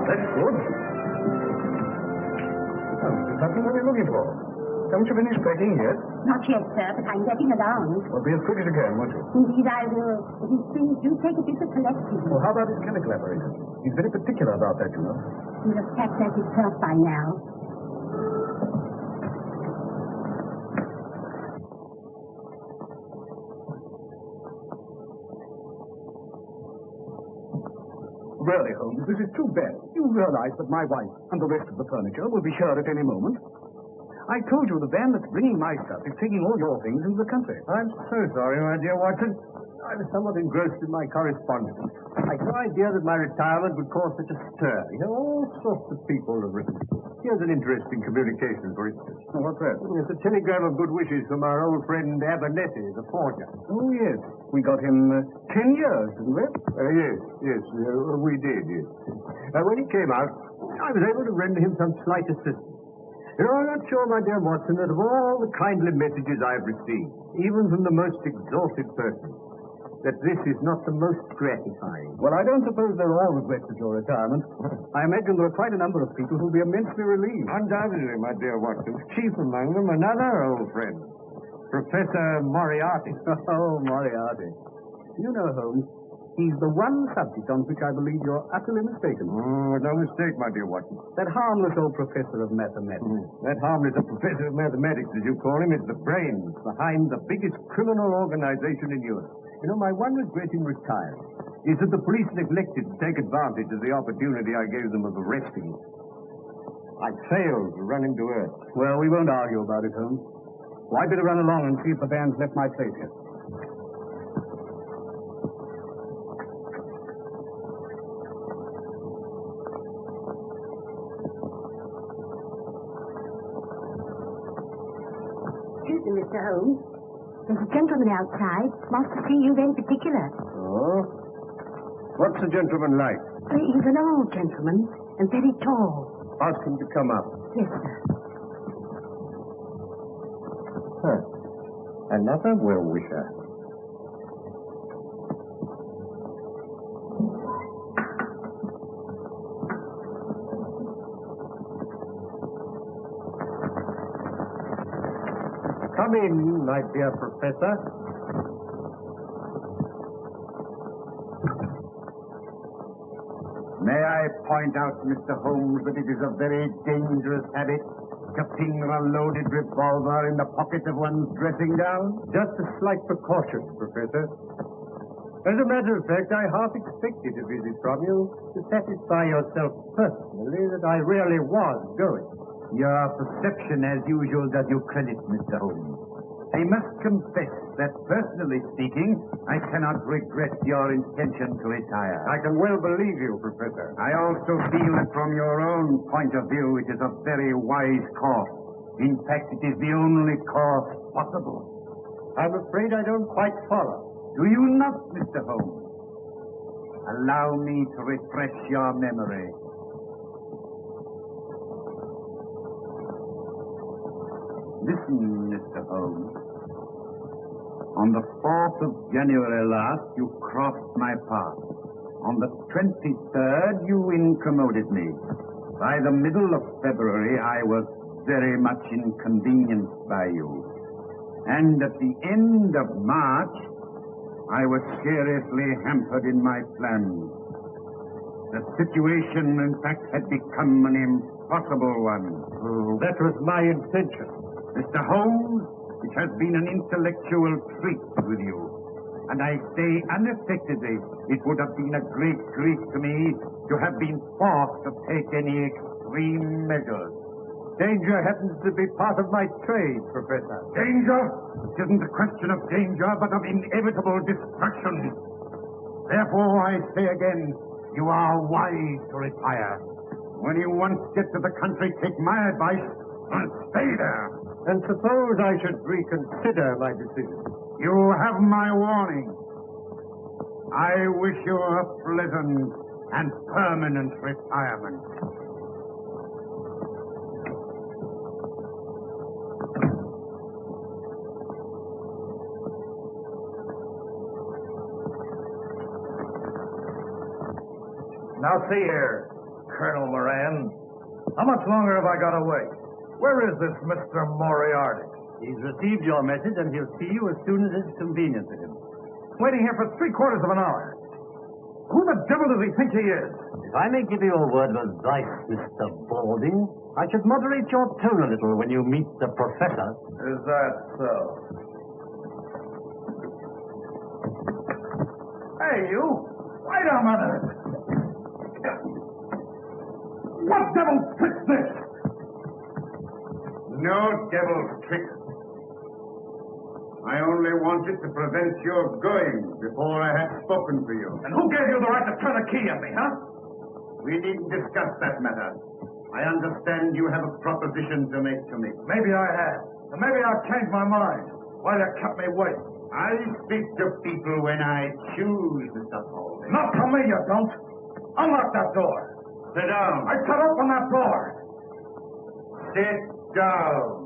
That's good. Oh, there's nothing what you're looking for. Haven't you finished packing yet? Not yet, sir, but I'm getting along. Well, be as quick as you can, won't you? Indeed, I will. But these things do take a bit of collecting. Well, how about his chemical apparatus? He's very particular about that, you know. He'll have packed that himself by now. Really, Holmes, this is too bad. You realize that my wife and the rest of the furniture will be here at any moment. I told you the van that's bringing my stuff is taking all your things into the country. I'm so sorry, my dear Watson. I was somewhat engrossed in my correspondence. I'd no idea that my retirement would cause such a stir. You know, all sorts of people have written. Here's an interesting communication, for instance. Oh, what's that? It's a telegram of good wishes from our old friend Abernethy, the forger. Oh, yes. We got him 10 years, didn't we? Yes, we did, yes. When he came out, I was able to render him some slight assistance. You know, I'm not sure, my dear Watson, that of all the kindly messages I've received, even from the most exalted person, that this is not the most gratifying. Well, I don't suppose there are all regrets at your retirement. I imagine there are quite a number of people who'll be immensely relieved. Undoubtedly, my dear Watson. Chief among them, another old friend, Professor Moriarty. Oh, Moriarty. You know, Holmes, he's the one subject on which I believe you're utterly mistaken. No mistake, my dear Watson. That harmless old professor of mathematics. That harmless professor of mathematics, as you call him, is the brains behind the biggest criminal organization in Europe. You know, my one regret in retiring is that the police neglected to take advantage of the opportunity I gave them of arresting him. I failed to run him to earth. Well, we won't argue about it, Holmes. Well, I'd better run along and see if the van's left my place yet. Excuse me, Mr. Holmes. There's a gentleman outside. Wants to see you very particular. Oh? What's the gentleman like? He's an old gentleman and very tall. Ask him to come up. Yes, sir. Another well-wisher. Come in, my dear Professor. May I point out, Mr. Holmes, that it is a very dangerous habit to finger a loaded revolver in the pocket of one's dressing gown? Just a slight precaution, Professor. As a matter of fact, I half expected a visit from you to satisfy yourself personally that I really was going. Your perception, as usual, does you credit, Mr. Holmes. I must confess that, personally speaking, I cannot regret your intention to retire. I can well believe you, Professor. I also feel that from your own point of view, it is a very wise course. In fact, it is the only course possible. I'm afraid I don't quite follow. Do you not, Mr. Holmes? Allow me to refresh your memory. Listen, Mr. Holmes. On the 4th of January last, you crossed my path. On the 23rd, you incommoded me. By the middle of February, I was very much inconvenienced by you. And at the end of March, I was seriously hampered in my plans. The situation, in fact, had become an impossible one. That was my intention. Mr. Holmes, it has been an intellectual treat with you. And I say unaffectedly, it would have been a great grief to me to have been forced to take any extreme measures. Danger happens to be part of my trade, Professor. Danger? It isn't a question of danger, but of inevitable destruction. Therefore, I say again, you are wise to retire. When you once get to the country, take my advice and stay there. And suppose I should reconsider my decision? You have my warning. I wish you a pleasant and permanent retirement. Now see here. Colonel Moran. How much longer have I got to wait? Where is this Mr. Moriarty? He's received your message, and he'll see you as soon as it's convenient to him. Waiting here for 3/4 of an hour. Who the devil does he think he is? If I may give you a word of advice, Mr. Balding, I should moderate your tone a little when you meet the professor. Is that so? Hey, you! Wait a minute! What devil's trick's this? No devil's trick. I only wanted to prevent your going before I had spoken to you. And who gave you the right to turn a key on me, huh? We needn't discuss that matter. I understand you have a proposition to make to me. Maybe I have. And maybe I'll change my mind. Why you kept me waiting? I speak to people when I choose, Mr. Balding. Not to me, you don't. Unlock that door. Sit down. I said open that door. Sit down.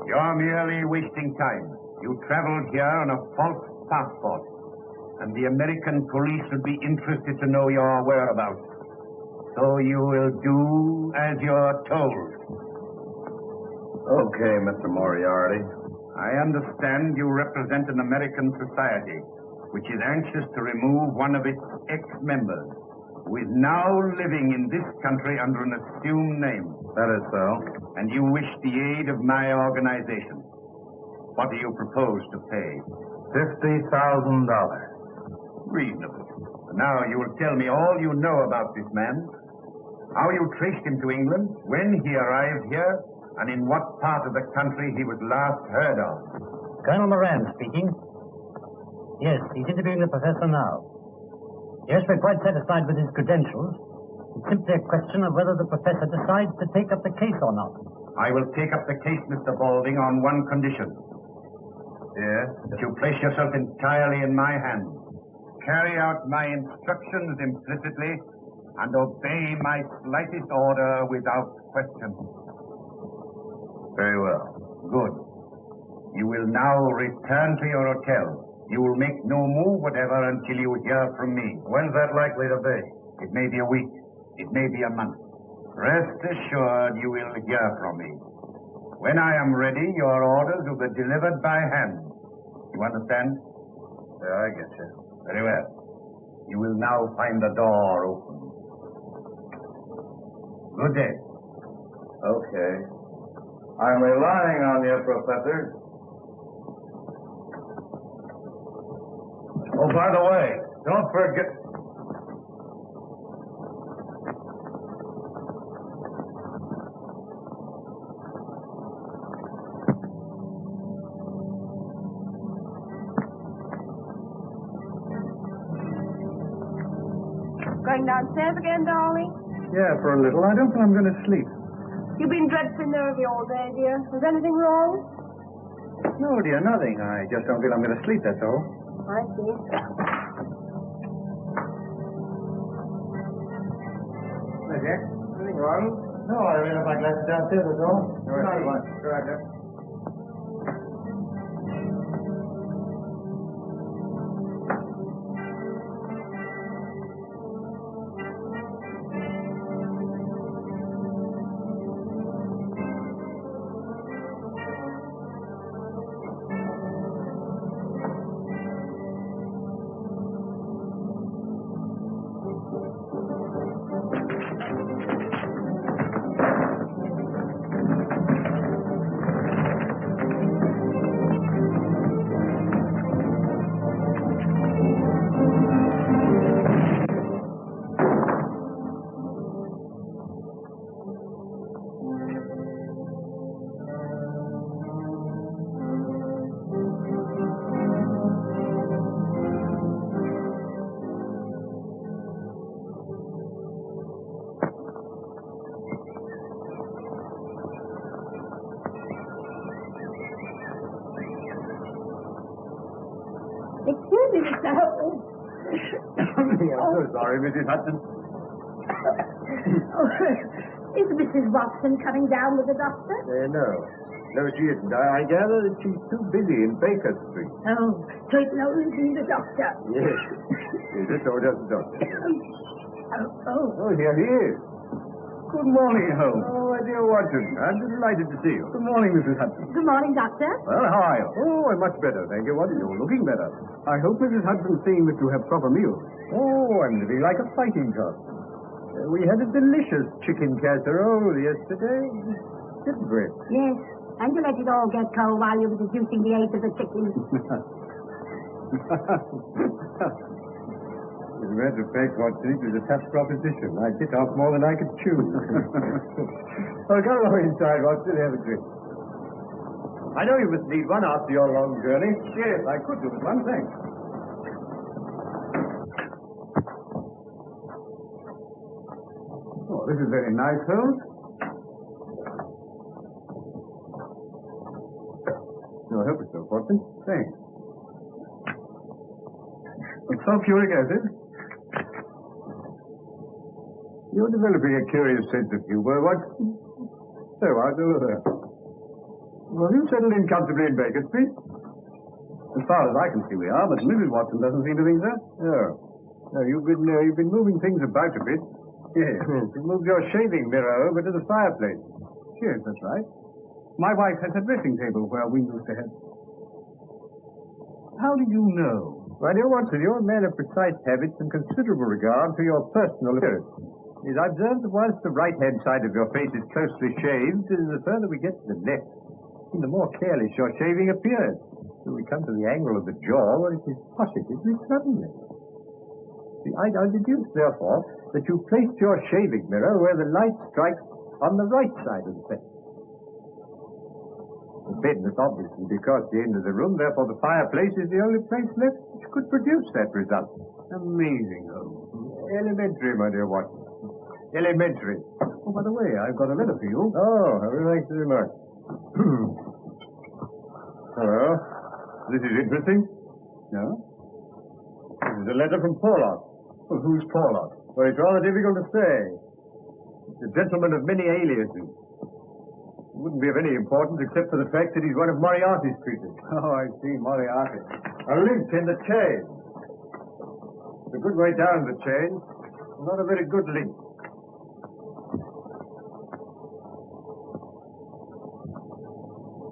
You're merely wasting time. You traveled here on a false passport, and the American police would be interested to know your whereabouts. So you will do as you're told. Okay, Mr. Moriarty. I understand you represent an American society which is anxious to remove one of its ex-members, who is now living in this country under an assumed name. That is so. And you wish the aid of my organization. What do you propose to pay? $50,000. Reasonable. Now you will tell me all you know about this man, how you traced him to England, when he arrived here, and in what part of the country he was last heard of. Colonel Moran speaking. Yes, he's interviewing the professor now. Yes, we're quite satisfied with his credentials. It's simply a question of whether the professor decides to take up the case or not. I will take up the case, Mr. Balding, on one condition. Yes? That you place yourself entirely in my hands. Carry out my instructions implicitly and obey my slightest order without question. Very well. Good. You will now return to your hotel. You will make no move whatever until you hear from me. When's that likely to be? It may be a week. It may be a month. Rest assured you will hear from me. When I am ready, your orders will be delivered by hand. You understand? Yeah, I get you. Very well. You will now find the door open. Good day. Okay. I'm relying on you, Professor. Oh, by the way, don't forget... Going downstairs again, darling? Yeah, for a little. I don't think I'm going to sleep. You've been dreadfully nervy all day, dear. Is anything wrong? No, dear, nothing. I just don't feel I'm going to sleep, that's all. I see. Hey, Jack. Anything wrong? No, I ran up my glasses downstairs, that's all. All right, go right there. Excuse me, Mr. Holmes. I'm so sorry, Mrs. Hudson. Is Mrs. Watson coming down with the doctor? No. No, she isn't. I gather that she's too busy in Baker Street. Oh, so it'll only be the doctor. Yes. Is it or just the doctor? Oh. Oh, here he is. Good morning, Holmes. Oh, my dear Watson. I'm delighted to see you. Good morning, Mrs. Hudson. Good morning, doctor. Well, how are you? Oh, I'm much better, thank you. Watson. You're looking better. I hope Mrs. Hudson's seeing that you have proper meals. Oh, I'm living like a fighting cock. We had a delicious chicken casserole yesterday, didn't we? Yes. And you let it all get cold while you were deducing the age of the chicken. As a matter of fact, Watson, it was a tough proposition. I bit off more than I could chew. Well, go along inside, Watson, have a drink. I know you must need one after your long journey. Yes, I could do with one, thanks. Oh, this is very nice, Holmes. No, help yourself, Watson. Thanks. It's sulfuric acid. You're developing a curious sense of humor, Watson. So, how's all of that? Well, have you settled in comfortably in Baker Street? As far as I can see, we are, but Mrs. Watson doesn't seem to think so. Oh. No, you've been moving things about a bit. Yes. You moved your shaving mirror over to the fireplace. Yes, that's right. My wife has a dressing table where we used to have. How do you know? My dear Watson, you're a man of precise habits and considerable regard for your personal appearance. Yes, I observed that whilst the right-hand side of your face is closely shaved, the further we get to the left, the more careless your shaving appears. When we come to the angle of the jaw, well, it is positively slovenly. See, I deduce, therefore, that you placed your shaving mirror where the light strikes on the right side of the face. The bed must obviously be across the end of the room, therefore the fireplace is the only place left which could produce that result. Amazing, Holmes. Elementary, my dear Watson. Elementary. Oh, by the way, I've got a letter for you. Oh, thanks very much. Hello. This is interesting. No? This is a letter from Porlock. Well, who's Porlock? Well, it's rather difficult to say. It's a gentleman of many aliases. It wouldn't be of any importance except for the fact that he's one of Moriarty's creatures. Oh, I see, Moriarty. A link in the chain. It's a good way down the chain. Not a very good link.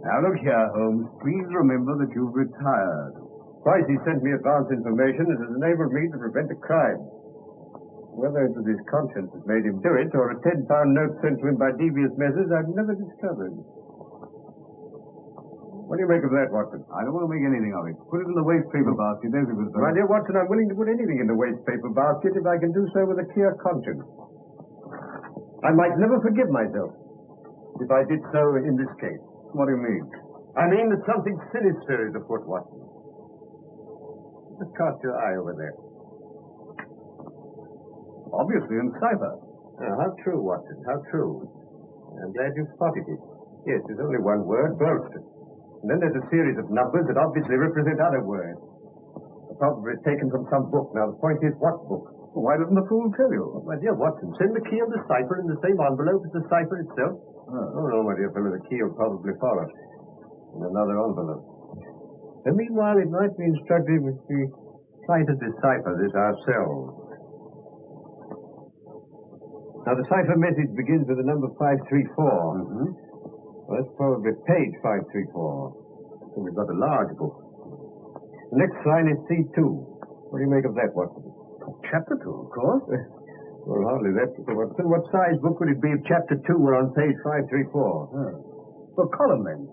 Now, look here, Holmes. Please remember that you've retired. Twice he sent me advance information that has enabled me to prevent a crime. Whether it was his conscience that made him do it, or a £10 note sent to him by devious measures, I've never discovered. What do you make of that, Watson? I don't want to make anything of it. Put it in the waste paper basket as it was done. My dear Watson, I'm willing to put anything in the waste paper basket if I can do so with a clear conscience. I might never forgive myself if I did so in this case. What do you mean? I mean that something sinister is afoot, Watson. Just cast your eye over there. Obviously in cipher. How true, Watson, how true. I'm glad you spotted it. Yes, there's only one word, Bolston. And then there's a series of numbers that obviously represent other words. Probably taken from some book. Now, the point is, what book? Well, why doesn't the fool tell you? Oh, my dear Watson, send the key of the cipher in the same envelope as the cipher itself. Oh, no, my dear fellow, the key will probably follow in another envelope. And meanwhile, it might be instructive if we try to decipher this ourselves. Now, the cipher message begins with the number 534. Mm-hmm. Well, that's probably page 534. So we've got a large book. The next line is C2. What do you make of that, Watson? Chapter 2, of course. Well, hardly that, Mr. Watson. What size book would it be if chapter 2 were on page 534? Well, column length.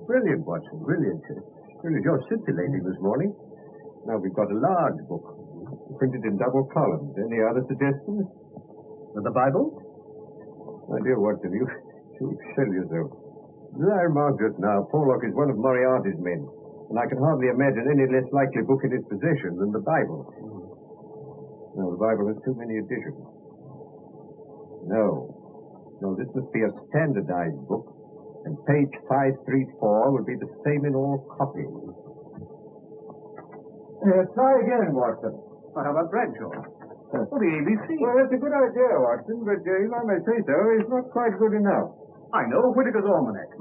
Brilliant, Watson, brilliant. Really, you're scintillating this morning. Now, we've got a large book, printed in double columns. Any other suggestions? The Bible? My dear Watson, you excel yourself. As I remarked just now, Porlock is one of Moriarty's men, and I can hardly imagine any less likely book in his possession than the Bible. No, the Bible has too many editions. No, this must be a standardized book, and page 534 will be the same in all copies. Try again, Watson. How about Bradshaw? Or the ABC. Well, that's a good idea, Watson, but if I may say so, it's not quite good enough. I know, Whitaker's Almanac.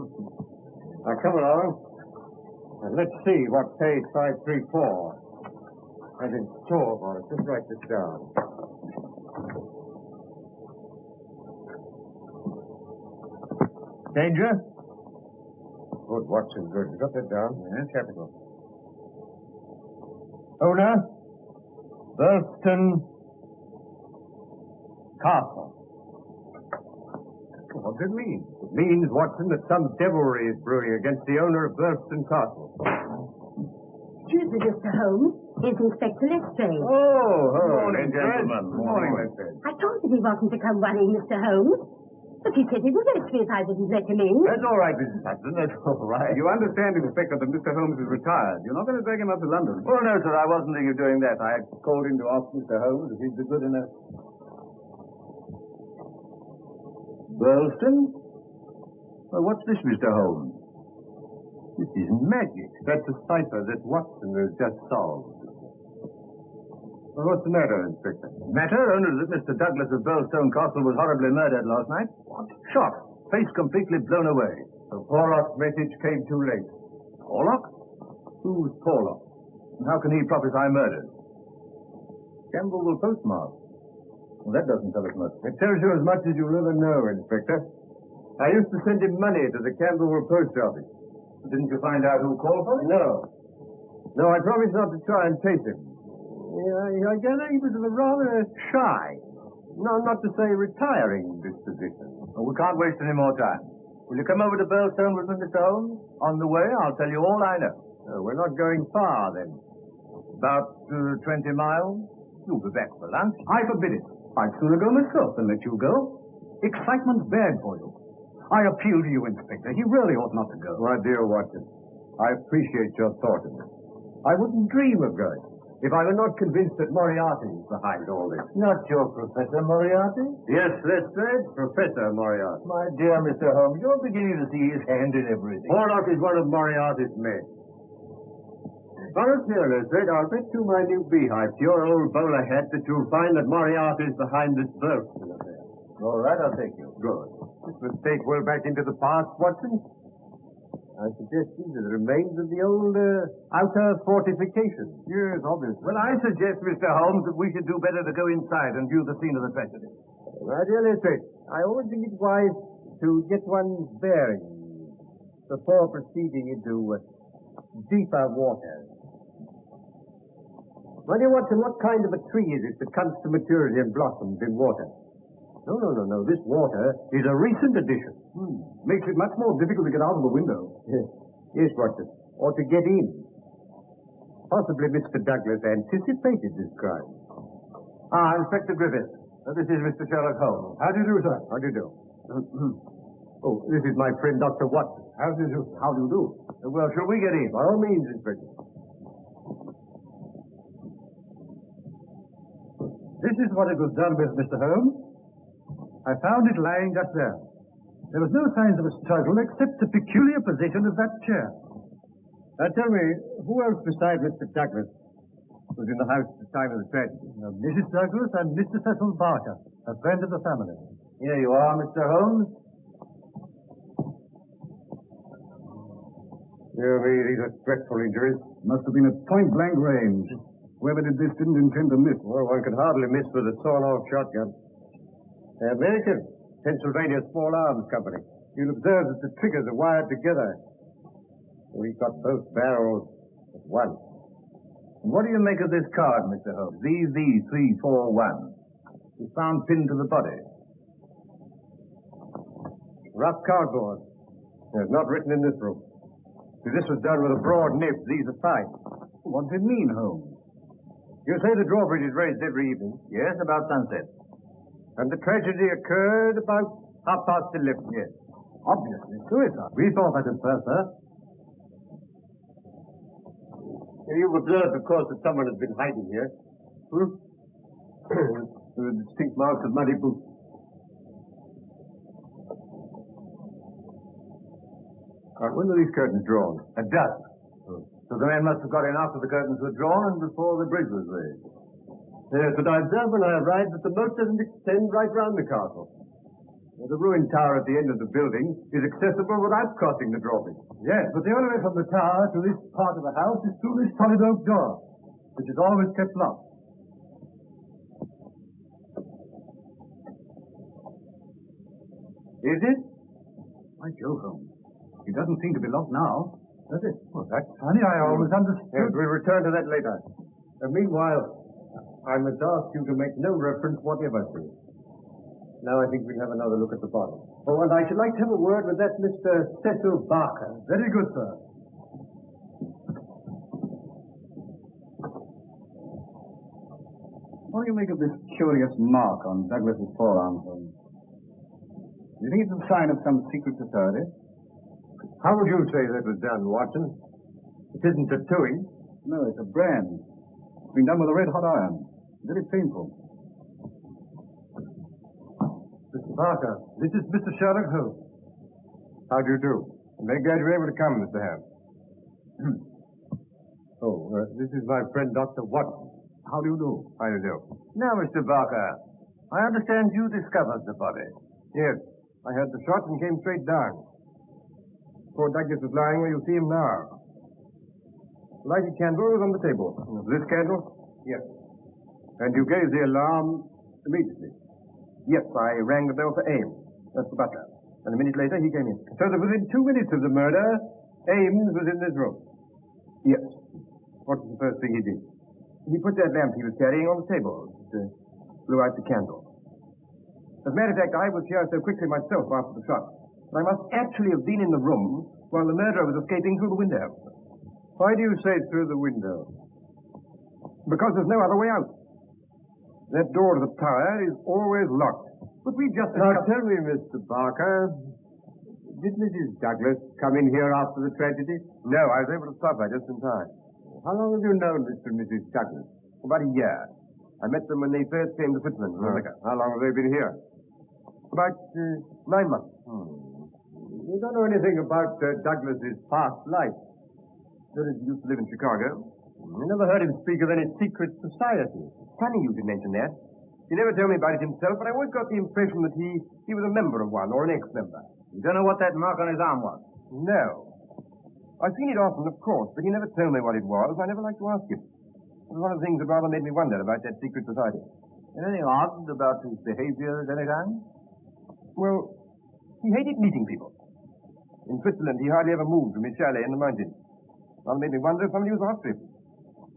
Now, come along. And let's see what page 534 has in store for us. Just write this down. Danger? Good, Watson, good. You got that down? Yes, capital. Owner? Burlston Castle. What does it mean? It means, Watson, that some devilry is brewing against the owner of Burlston Castle. Excuse me, Mr. Holmes. It's Inspector Lestrade. Oh, Morning, gentlemen. Morning, Lestrade. I told him he wasn't to come running, Mr. Holmes. But he said he was angry if I didn't let him in. That's all right, Mrs. Hudson. That's all right. You understand, Inspector, that Mr. Holmes is retired. You're not going to drag him up to London. Oh, no, sir. I wasn't thinking of doing that. I called him to ask Mr. Holmes if he'd be good enough. Burlston? Well, what's this, Mr. Holmes? This is magic. That's a cipher that Watson has just solved. Well, what's the matter, Inspector? Matter only that Mr. Douglas of Burlstone Castle was horribly murdered last night. What? Shot. Face completely blown away. The Porlock's message came too late. Porlock? Who's Porlock? And how can he prophesy murder? Campbell will postmark. Well, that doesn't tell us much. It tells you as much as you'll ever know, Inspector. I used to send him money to the Camberwell post office. Didn't you find out who called for it? No. No, I promised not to try and chase him. I gather he was of a rather shy, no, not to say retiring disposition. Well, we can't waste any more time. Will you come over to Burlstone with me, Mr. Holmes? On the way, I'll tell you all I know. We're not going far, then. About 20 miles. You'll be back for lunch. I forbid it. I'd sooner go myself than let you go. Excitement's bad for you. I appeal to you, Inspector. He really ought not to go. My dear Watson, I appreciate your thought of it. I wouldn't dream of going if I were not convinced that Moriarty is behind all this. Not your Professor Moriarty? Yes, Lestrade, Professor Moriarty. My dear Mr. Holmes, you're beginning to see his hand in everything. Porlock is one of Moriarty's men. Now, look here, Lestrade, I'll bet you my new beehive to your old bowler hat that you'll find that Moriarty is behind this Burlston affair. All right, I'll take you. Good. This mistake well back into the past, Watson. I suggest these are the remains of the old outer fortification. Yes, obviously. Well, I suggest, Mr. Holmes, that we should do better to go inside and view the scene of the tragedy. My dear Lestrade, I always think it wise to get one's bearings before proceeding into deeper waters. My dear Watson, what kind of a tree is it that comes to maturity and blossoms in water? No. This water is a recent addition. Makes it much more difficult to get out of the window. Yes, Watson. Or to get in. Possibly Mr. Douglas anticipated this crime. Inspector Griffith. This is Mr. Sherlock Holmes. How do you do, sir? How do you do? Oh, this is my friend, Dr. Watson. How do you do? How do you do? Well, shall we get in? By all means, Inspector. This is what it was done with, Mr. Holmes. I found it lying just there. There was no signs of a struggle except the peculiar position of that chair. Now tell me, who else besides Mr. Douglas was in the house at the time of the tragedy? Mrs. Douglas and Mr. Cecil Barker, a friend of the family. Here you are, Mr. Holmes. Dear me, these are dreadful injuries. Must have been at point-blank range. Whoever did this didn't intend to miss. Well, one could hardly miss with a sawn-off shotgun. American, Pennsylvania Small Arms Company. You'll observe that the triggers are wired together. We got both barrels at once. And what do you make of this card, Mr. Holmes? ZZ341. It's found pinned to the body. Rough cardboard. It's not written in this room. See, this was done with a broad nib. These are fine. What does it mean, Holmes? You say the drawbridge is raised every evening? Yes, about sunset. And the tragedy occurred about 11:30. Yes. Obviously suicide. We thought that at first, sir. You've observed, of course, that someone has been hiding here. There are distinct marks of muddy boots. When were these curtains drawn? At dusk. So the men must have got in after the curtains were drawn and before the bridge was raised. Yes, but I observed when I arrived that the moat doesn't extend right round the castle. The ruined tower at the end of the building is accessible without crossing the drawbridge. Yes, but the only way from the tower to this part of the house is through this solid oak door, which is always kept locked. Is it? By Jove, Holmes. It doesn't seem to be locked now, does it? Well, that's Funny, I always understood. Yes, we'll return to that later. Meanwhile, I must ask you to make no reference whatever to it. Now I think we'll have another look at the bottle. Oh, and I should like to have a word with that Mr. Cecil Barker. Very good, sir. What do you make of this curious mark on Douglas's forearm, Holmes? Do you think it's a sign of some secret society? How would you say that was done, Watson? It isn't tattooing. No, it's a brand. It's been done with a red-hot iron. Very painful. Mr. Barker, this is Mr. Sherlock Holmes. How do you do? I'm very glad you're able to come, Mr. Ham. This is my friend, Dr. Watson. How do you do? How do you do? Now, Mr. Barker, I understand you discovered the body. Yes, I heard the shot and came straight down. Poor Douglas is lying where you see him now. Lighted candle was on the table. This candle? Yes. And you gave the alarm immediately? Yes, I rang the bell for Ames. That's the butler. And a minute later, he came in. So that within 2 minutes of the murder, Ames was in this room? Yes. What was the first thing he did? He put that lamp he was carrying on the table. It blew out the candle. As a matter of fact, I was here so quickly myself after the shot. But I must actually have been in the room while the murderer was escaping through the window. Why do you say through the window? Because there's no other way out. That door to the tower is always locked. But we just... Now tell me, Mr. Barker, did Mrs. Douglas come in here after the tragedy? No, I was able to stop her just in time. How long have you known Mr. and Mrs. Douglas? About a year. I met them when they first came to Switzerland. How long have they been here? About 9 months. You don't know anything about Douglas's past life. That is, he used to live in Chicago. I never heard him speak of any secret society. Funny you should mention that. He never told me about it himself, but I always got the impression that he was a member of one, or an ex-member. You don't know what that mark on his arm was? No. I've seen it often, of course, but he never told me what it was. I never liked to ask him. It was one of the things that rather made me wonder about that secret society. Anything odd about his behavior at any time? Well, he hated meeting people. In Switzerland, he hardly ever moved from his chalet in the mountains. Rather made me wonder if somebody was after him.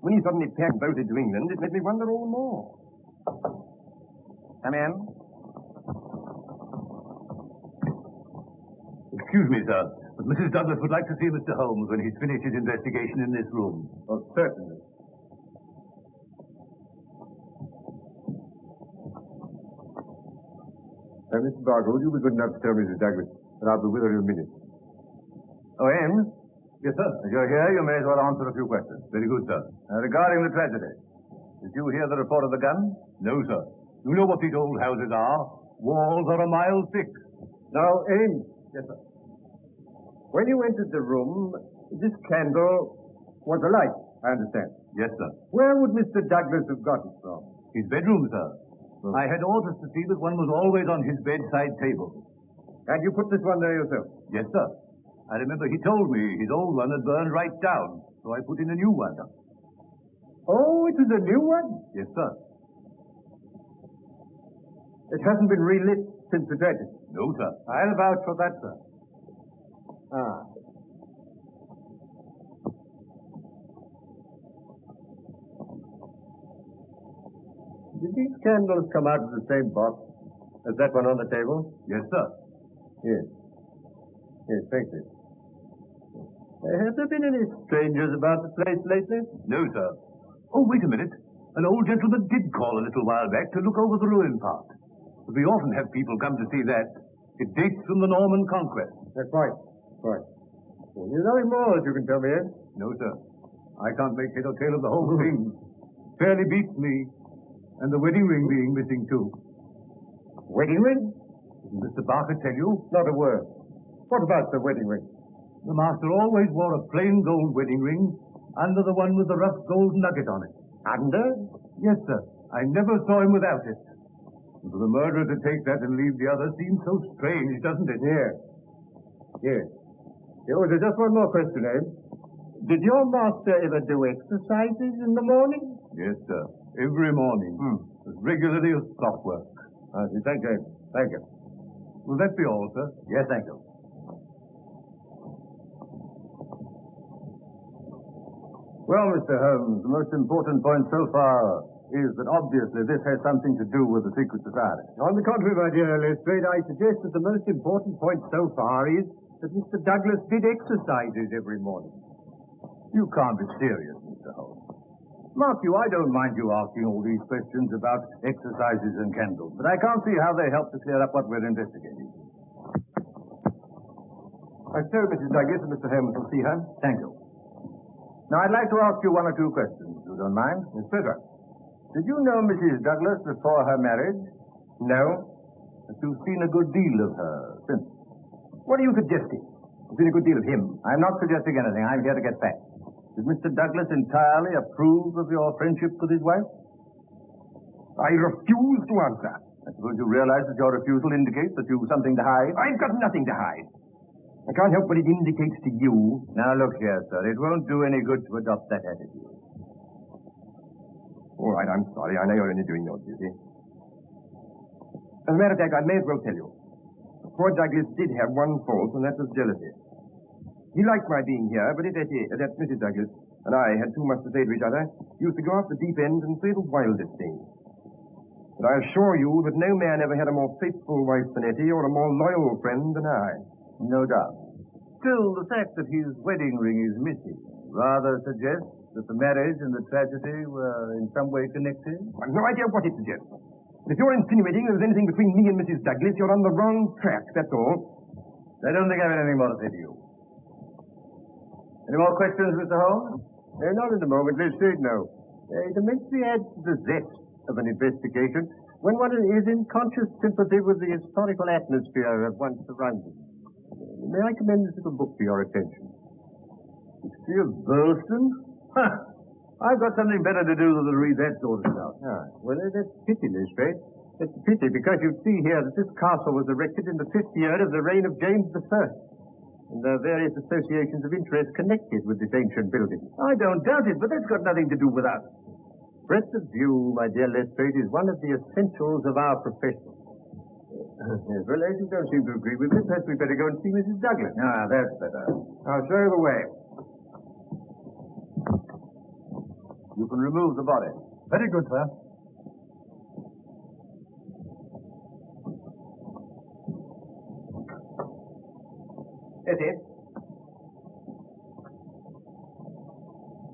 When he suddenly packed boated to England, it made me wonder all the more. Come in. Excuse me, sir, but Mrs. Douglas would like to see Mr. Holmes when he's finished his investigation in this room. Oh, certainly. Mr. Barker, would you be good enough to tell Mrs. Douglas that I'll be with her in a minute? Oh, Ames? Yes, sir. As you're here, you may as well answer a few questions. Very good, sir. Regarding the tragedy, did you hear the report of the gun? No, sir. You know what these old houses are. Walls are a mile thick. Now, Ames. Yes, sir. When you entered the room, this candle was alight, I understand. Yes, sir. Where would Mr. Douglas have got it from? His bedroom, sir. I had orders to see that one was always on his bedside table. And you put this one there yourself? Yes, sir. I remember he told me his old one had burned right down, so I put in a new one. Oh, it was a new one? Yes, sir. It hasn't been relit since the tragedy? No, sir. I'll vouch for that, sir. Did these candles come out of the same box as that one on the table? Yes, sir. Yes. Yes, thank you. Have there been any strangers about the place lately? No, sir. Oh, wait a minute. An old gentleman did call a little while back to look over the ruin part. But we often have people come to see that. It dates from the Norman Conquest. Quite. Well, there's nothing more that you can tell me, eh? No, sir. I can't make head or tail of the whole thing. Fairly beats me. And the wedding ring being missing, too. Wedding ring? Didn't Mr. Barker tell you? Not a word. What about the wedding ring? The master always wore a plain gold wedding ring under the one with the rough gold nugget on it. Under? Yes, sir. I never saw him without it. And for the murderer to take that and leave the other seems so strange, doesn't it? Yes. Yes. Oh, there's just one more question, Abe. Did your master ever do exercises in the morning? Yes, sir. Every morning. As regularly as clockwork. I see. Thank you, Abe. Thank you. Will that be all, sir? Yes, thank you. Well, Mr. Holmes, the most important point so far is that obviously this has something to do with the secret society. On the contrary, my dear Lestrade, I suggest that the most important point so far is that Mr. Douglas did exercises every morning. You can't be serious, Mr. Holmes. Mark you, I don't mind you asking all these questions about exercises and candles, but I can't see how they help to clear up what we're investigating. I told Mrs. Douglas that Mr. Holmes will see her. Thank you. Now, I'd like to ask you one or two questions, if you don't mind. Yes, pleasure. Did you know Mrs. Douglas before her marriage? No. But you've seen a good deal of her since. What are you suggesting? I've seen a good deal of him. I'm not suggesting anything. I'm here to get facts. Did Mr. Douglas entirely approve of your friendship with his wife? I refuse to answer. I suppose you realize that your refusal indicates that you've something to hide? I've got nothing to hide. I can't help what it indicates to you. Now, look here, sir. It won't do any good to adopt that attitude. All right, I'm sorry. I know you're only doing your duty. As a matter of fact, I may as well tell you. Poor Douglas did have one fault, and that was jealousy. He liked my being here, but if that's Mrs. Douglas, and I had too much to say to each other, he used to go off the deep end and say the wildest things. But I assure you that no man ever had a more faithful wife than Etty, or a more loyal friend than I. No doubt. Still, the fact that his wedding ring is missing rather suggests that the marriage and the tragedy were in some way connected. I've no idea what it suggests. If you're insinuating there was anything between me and Mrs. Douglas, you're on the wrong track, that's all. I don't think I've anything more to say to you. Any more questions, Mr. Holmes? Not at the moment, Lestrade, no. It immensely adds to the zest of an investigation when one is in conscious sympathy with the historical atmosphere of one's surroundings. May I commend this little book to your attention? History of Burleston? Huh. I've got something better to do than to read that sort of stuff. Well, that's pity, Lestrade. It's a pity because you see here that this castle was erected in the 5th year of the reign of James I. And there are various associations of interest connected with this ancient building. I don't doubt it, but that's got nothing to do with us. Breadth of view, my dear Lestrade, is one of the essentials of our profession. Yes, well, as you don't seem to agree with me, perhaps we'd better go and see Mrs. Douglas. That's better. I'll show you the way. You can remove the body. Very good, sir. Etty.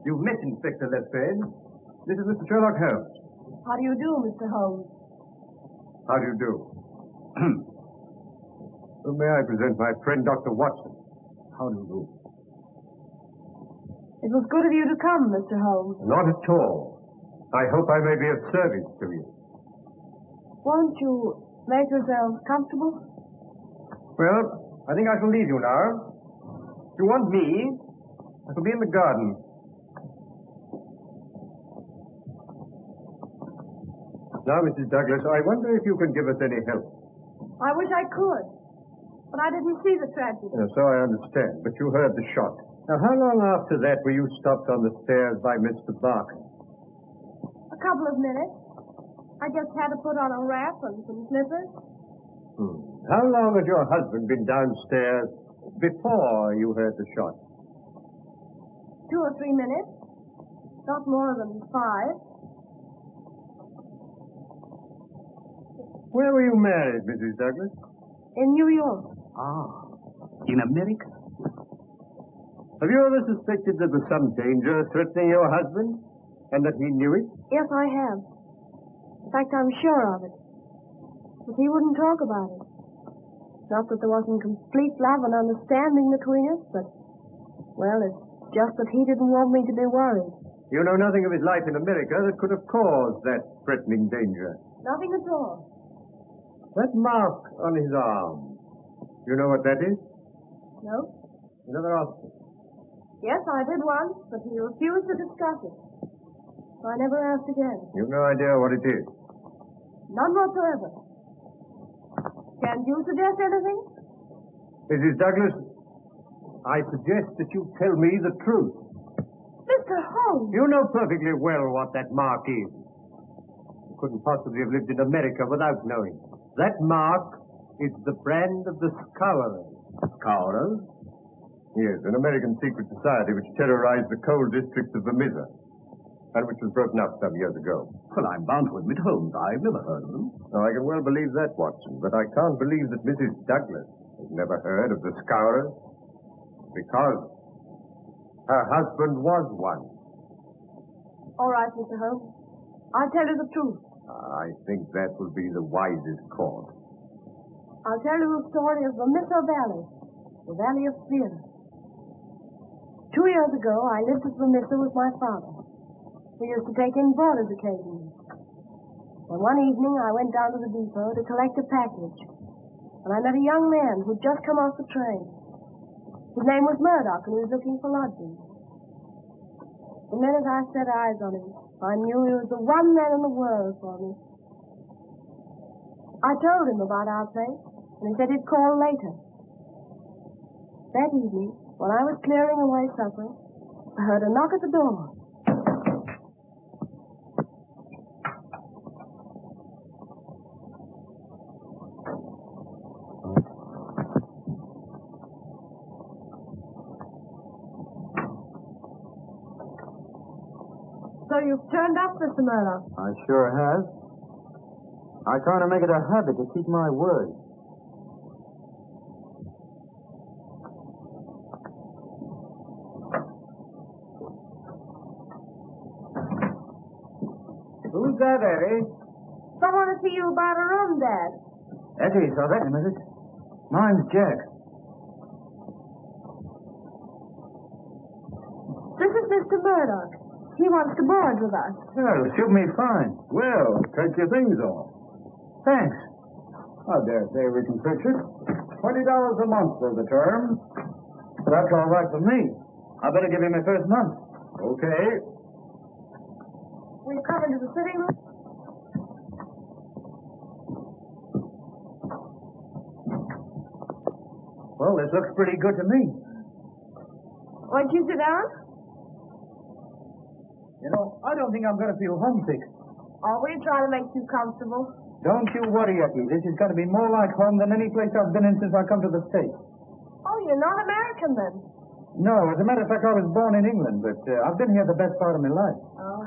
You've met Inspector Lestrade. This is Mr. Sherlock Holmes. How do you do, Mr. Holmes? How do you do? Well, may I present my friend, Dr. Watson? How do you do? It was good of you to come, Mr. Holmes. Not at all. I hope I may be of service to you. Won't you make yourselves comfortable? Well, I think I shall leave you now. If you want me, I shall be in the garden. Now, Mrs. Douglas, I wonder if you can give us any help. I wish I could, but I didn't see the tragedy. So I understand, but you heard the shot. Now, how long after that were you stopped on the stairs by Mr. Barker? A couple of minutes. I just had to put on a wrap and some slippers. How long had your husband been downstairs before you heard the shot? 2 or 3 minutes. Not more than 5. Where were you married, Mrs. Douglas? In New York. In America? Have you ever suspected there was some danger threatening your husband, and that he knew it? Yes, I have. In fact, I'm sure of it. But he wouldn't talk about it. Not that there wasn't complete love and understanding between us, but, well, it's just that he didn't want me to be worried. You know nothing of his life in America that could have caused that threatening danger. Nothing at all. That mark on his arm, you know what that is? No? You never asked him. Yes, I did once, but he refused to discuss it. I never asked again. You've no idea what it is. None whatsoever. Can't you suggest anything? Mrs. Douglas, I suggest that you tell me the truth. Mr. Holmes! You know perfectly well what that mark is. You couldn't possibly have lived in America without knowing. That mark is the brand of the Scowrers. Scowrers? Yes, an American secret society which terrorized the coal districts of Vermissa, and which was broken up some years ago. Well, I'm bound to admit, Holmes, I've never heard of them. Now, I can well believe that, Watson, but I can't believe that Mrs. Douglas has never heard of the Scowrers, because her husband was one. All right, Mr. Holmes. I'll tell you the truth. I think that will be the wisest course. I'll tell you the story of Vermissa Valley, the Valley of Fear. 2 years ago, I lived at Vermissa with my father. We used to take in boarders occasionally. And one evening, I went down to the depot to collect a package. And I met a young man who'd just come off the train. His name was Murdoch, and he was looking for lodging. The minute I set eyes on him, I knew he was the one man in the world for me. I told him about our place, and he said he'd call later. That evening, when I was clearing away supper, I heard a knock at the door. So you've turned up, Mr. Murdoch. I sure have. I try to make it a habit to keep my word. Who's that, Eddie? Someone to see you about a room, Dad. Eddie, so that's him, is it? Mine's Jack. This is Mr. Murdoch. He wants to board with us. Well, suit me fine. Well, take your things off. Thanks. I dare say we can fix it. $20 a month for the term. That's all right for me. I better give you my first month. Okay. Will you come into the sitting room? Well, this looks pretty good to me. Won't you sit down? You know, I don't think I'm going to feel homesick. Oh, we'll try to make you comfortable. Don't you worry, Eddie. This is going to be more like home than any place I've been in since I come to the States. Oh, you're not American, then? No, as a matter of fact, I was born in England, but I've been here the best part of my life. Oh.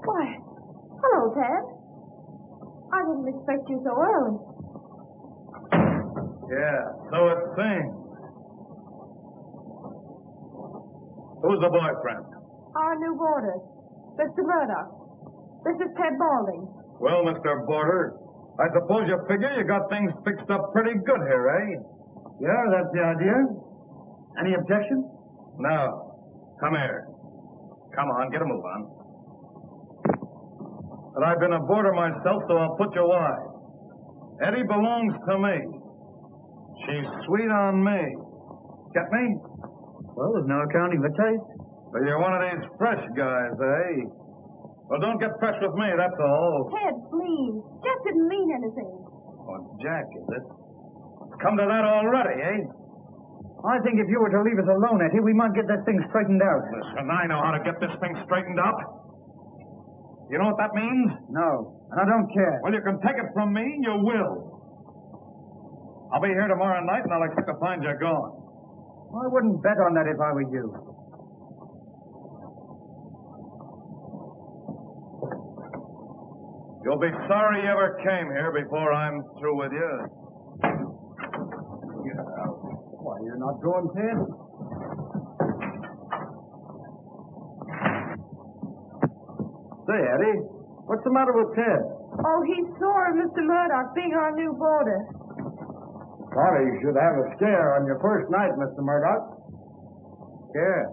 Why, hello, Ted. I didn't expect you so early. Yeah, so it seems. Who's the boyfriend? Our new boarder, Mr. Murdoch. This is Ted Balding. Well, Mr. Boarder, I suppose you figure you got things fixed up pretty good here, eh? Yeah, that's the idea. Any objection? No. Come here. Come on, get a move on. But I've been a boarder myself, so I'll put you wise. Eddie belongs to me. She's sweet on me. Get me? Well, there's no accounting for taste. But you're one of these fresh guys, eh? Well, don't get fresh with me, that's all. Ted, please. Jack didn't mean anything. Oh, Jack, is it? Come to that already, eh? I think if you were to leave us alone, Eddie, we might get that thing straightened out. Listen, I know how to get this thing straightened up. You know what that means? No, and I don't care. Well, you can take it from me, you will. I'll be here tomorrow night, and I'll expect to find you gone. I wouldn't bet on that if I were you. You'll be sorry you ever came here before I'm through with you. Get out. Why, you're not going, Ted? Say, Eddie, what's the matter with Ted? Oh, he's sore of Mr. Murdoch being our new boarder. Sorry you should have a scare on your first night, Mr. Murdoch. Scare?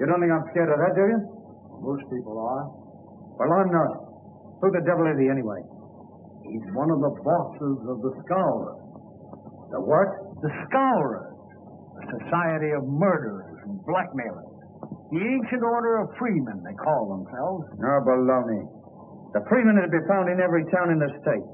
You don't think I'm scared of that, do you? Most people are. Well, I'm not. Who the devil is he, anyway? He's one of the bosses of the Scowlers. The what? The Scowlers. A society of murderers and blackmailers. The ancient order of freemen, they call themselves. No baloney. The freemen would be found in every town in the state.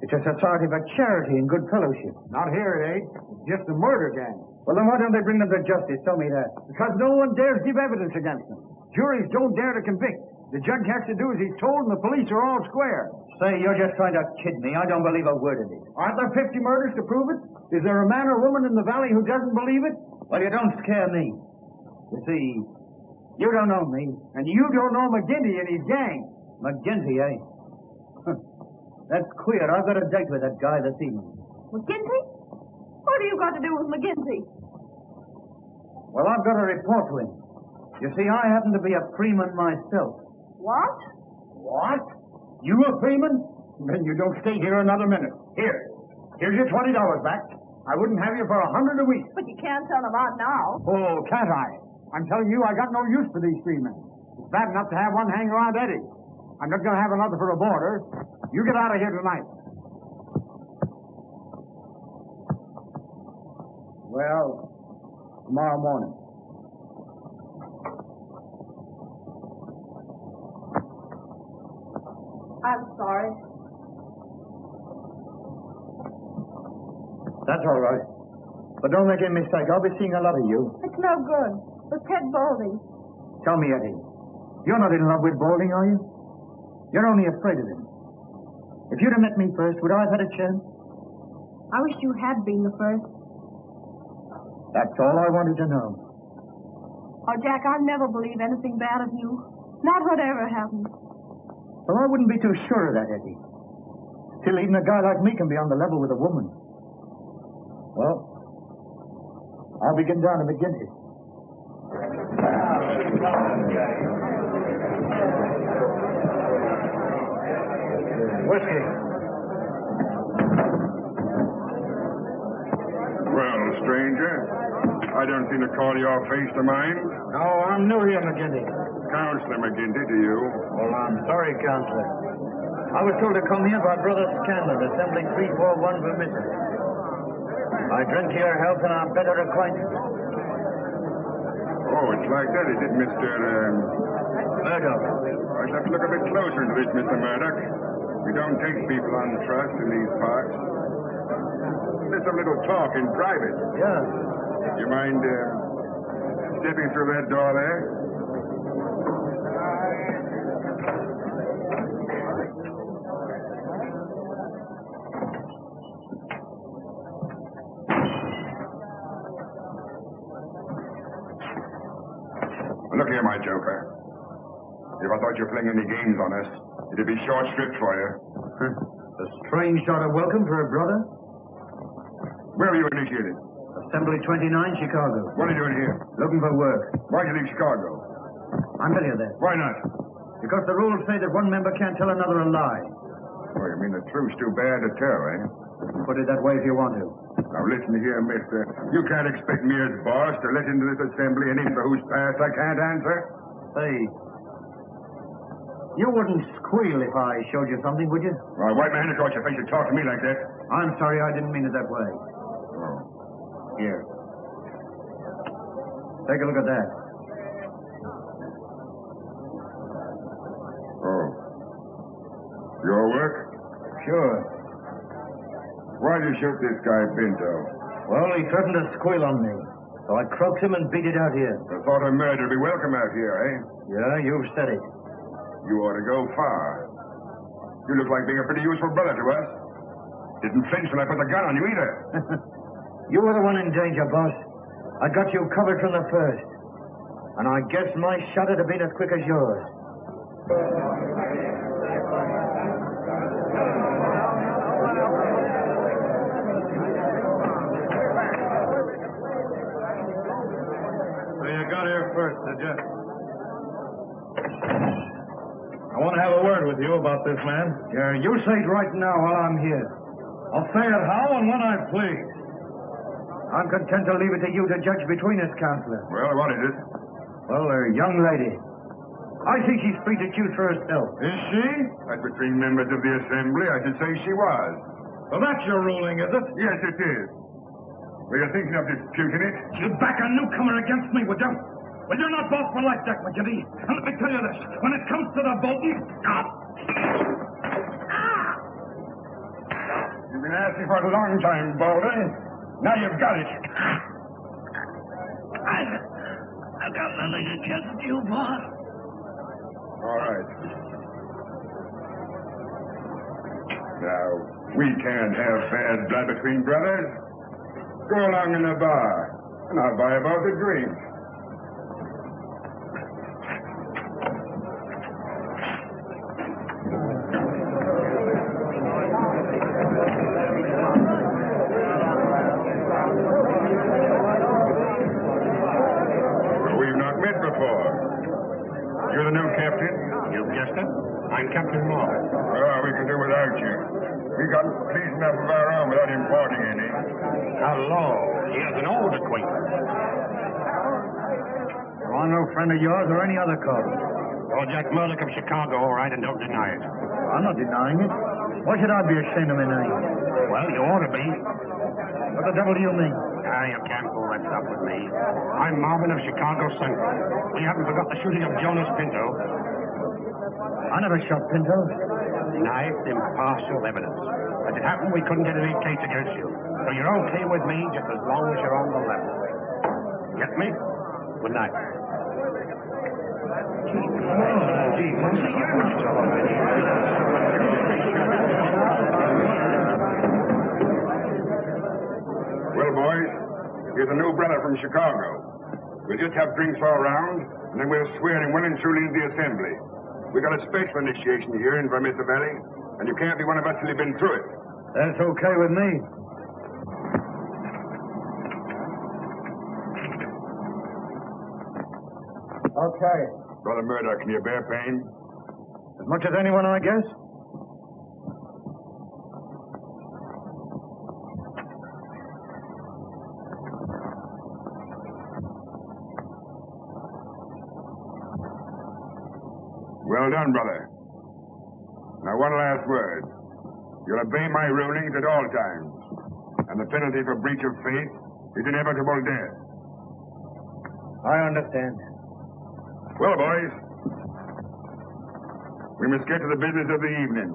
It's a society for charity and good fellowship. Not here, it ain't. It's just a murder gang. Well, then why don't they bring them to justice? Tell me that. Because no one dares give evidence against them. Juries don't dare to convict. The judge has to do as he's told, and the police are all square. Say, you're just trying to kid me. I don't believe a word of it. Aren't there 50 murders to prove it? Is there a man or woman in the valley who doesn't believe it? Well, you don't scare me. You see, you don't know me. And you don't know McGinty and his gang. McGinty, eh? That's queer. I've got a date with that guy this evening. McGinty? What have you got to do with McGinty? Well, I've got to report to him. You see, I happen to be a freeman myself. What? What? You a freeman? Then you don't stay here another minute. Here's your $20 back. I wouldn't have you for $100 a week. But you can't tell him out now. Oh, can't I? I'm telling you, I got no use for these freemen. It's bad enough to have one hang around Eddie. I'm not going to have another for a boarder. You get out of here tonight. Well, tomorrow morning. I'm sorry. That's all right. But don't make any mistake. I'll be seeing a lot of you. It's no good. With Ted Boulding. Tell me, Eddie. You're not in love with Boulding, are you? You're only afraid of him. If you'd have met me first, would I have had a chance? I wish you had been the first. That's all I wanted to know. Oh, Jack, I'll never believe anything bad of you. Not whatever happens. Well, I wouldn't be too sure of that, Eddie. Still, even a guy like me can be on the level with a woman. Well, I'll be getting down to McGinty. Whiskey. Well, stranger, I don't seem to call your face to mind. No, I'm new here, McGinty. Counselor McGinty to you. Well, I'm sorry, Counselor. I was told to come here by Brother Scanlon, Assembly 341 for Mrs. I drink to your health and our better acquaintance. Oh, it's like that, is it, Mr. Murdoch. I'd have to look a bit closer into this, Mr. Murdoch. We don't take people on trust in these parts. There's some little talk in private. Yeah. You mind stepping through that door there? Look here, my joker. If I thought you were playing any games on us, it'd be short stripped for you. A strange sort of welcome for a brother. Where were you initiated? Assembly 29, Chicago. What are you doing here? Looking for work. Why'd you leave Chicago? I'm telling you that. Why not? Because the rules say that one member can't tell another a lie. Oh, you mean the truth's too bad to tell, eh? Put it that way if you want to. Now listen here, mister. You can't expect me as boss to let into this assembly an in for whose past I can't answer. Say, you wouldn't squeal if I showed you something, would you? Well, wipe my hand across your face and talk to me like that. I'm sorry, I didn't mean it that way. Oh. Here. Take a look at that. Oh. Your work? Sure. Why'd you shoot this guy, Pinto? Well, he threatened to squeal on me. So I croaked him and beat it out here. The thought of murder would be welcome out here, eh? Yeah, you've said it. You ought to go far. You look like being a pretty useful brother to us. Didn't flinch when I put the gun on you either. You were the one in danger, boss. I got you covered from the first. And I guess my shot would have been as quick as yours. So you got here first, did you? I want to have a word with you about this man. Yeah, you say it right now while I'm here. I'll say it how and when I please. I'm content to leave it to you to judge between us, Counselor. Well, what is it? Well, a young lady. I think she's free to choose for herself. Is she? As between members of the assembly, I should say she was. Well, that's your ruling, is it? Yes, it is. Were you thinking of disputing it? You'd back a newcomer against me, would you? Well, you're not boss for life, Jack McGinty. And let me tell you this. When it comes to the voting... You've been asking for it a long time, Baldy. Now you've got it. I've got nothing against you, boss. All right. Now, we can't have bad blood between brothers. Go along in the bar, and I'll buy about the drink. We've not met before. You're the new captain? You guessed it. I'm Captain Moore. Well, we can do without you. We got pleased enough of our own without importing any. Hello. Here's an old acquaintance. I'm no friend of yours or any other cub. You're Jack Murdoch of Chicago, all right, and don't deny it. I'm not denying it. Why should I be ashamed of my name? Well, you ought to be. What the devil do you mean? You can't pull that stuff with me. I'm Marvin of Chicago Central. We haven't forgot the shooting of Jonas Pinto. I never shot Pinto. Nice, impartial evidence. As it happened, we couldn't get any case against you. So you're okay with me just as long as you're on the level. Get me? Good night. Well, boys, here's a new brother from Chicago. We'll just have drinks all round, and then we'll swear him well and truly into the assembly. We got a special initiation here in Vermissa Valley, and you can't be one of us till you've been through it. That's okay with me. Okay. Brother Murdoch, can you bear pain? As much as anyone, I guess. Well done, brother. Now, one last word. You'll obey my rulings at all times, and the penalty for breach of faith is inevitable death. I understand. Well, boys, we must get to the business of the evening.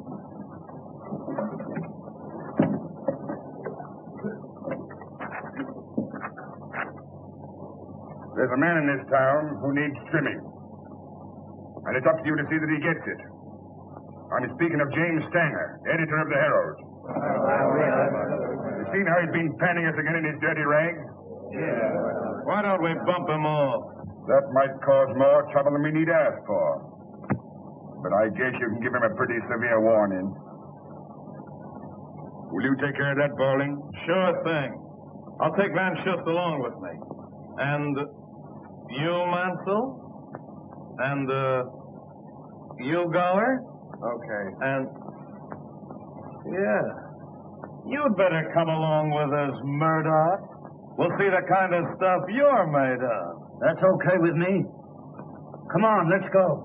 There's a man in this town who needs trimming, and it's up to you to see that he gets it. I'm speaking of James Stanger, editor of the Herald. You seen how he's been panning us again in his dirty rags? Yeah. Why don't we bump him off? That might cause more trouble than we need ask for. But I guess you can give him a pretty severe warning. Will you take care of that, Bowling? Sure thing. I'll take Van Schuster along with me. And you, Mansell? And, you, Gower? Okay. And, yeah. You'd better come along with us, Murdoch. We'll see the kind of stuff you're made of. That's okay with me. Come on, let's go.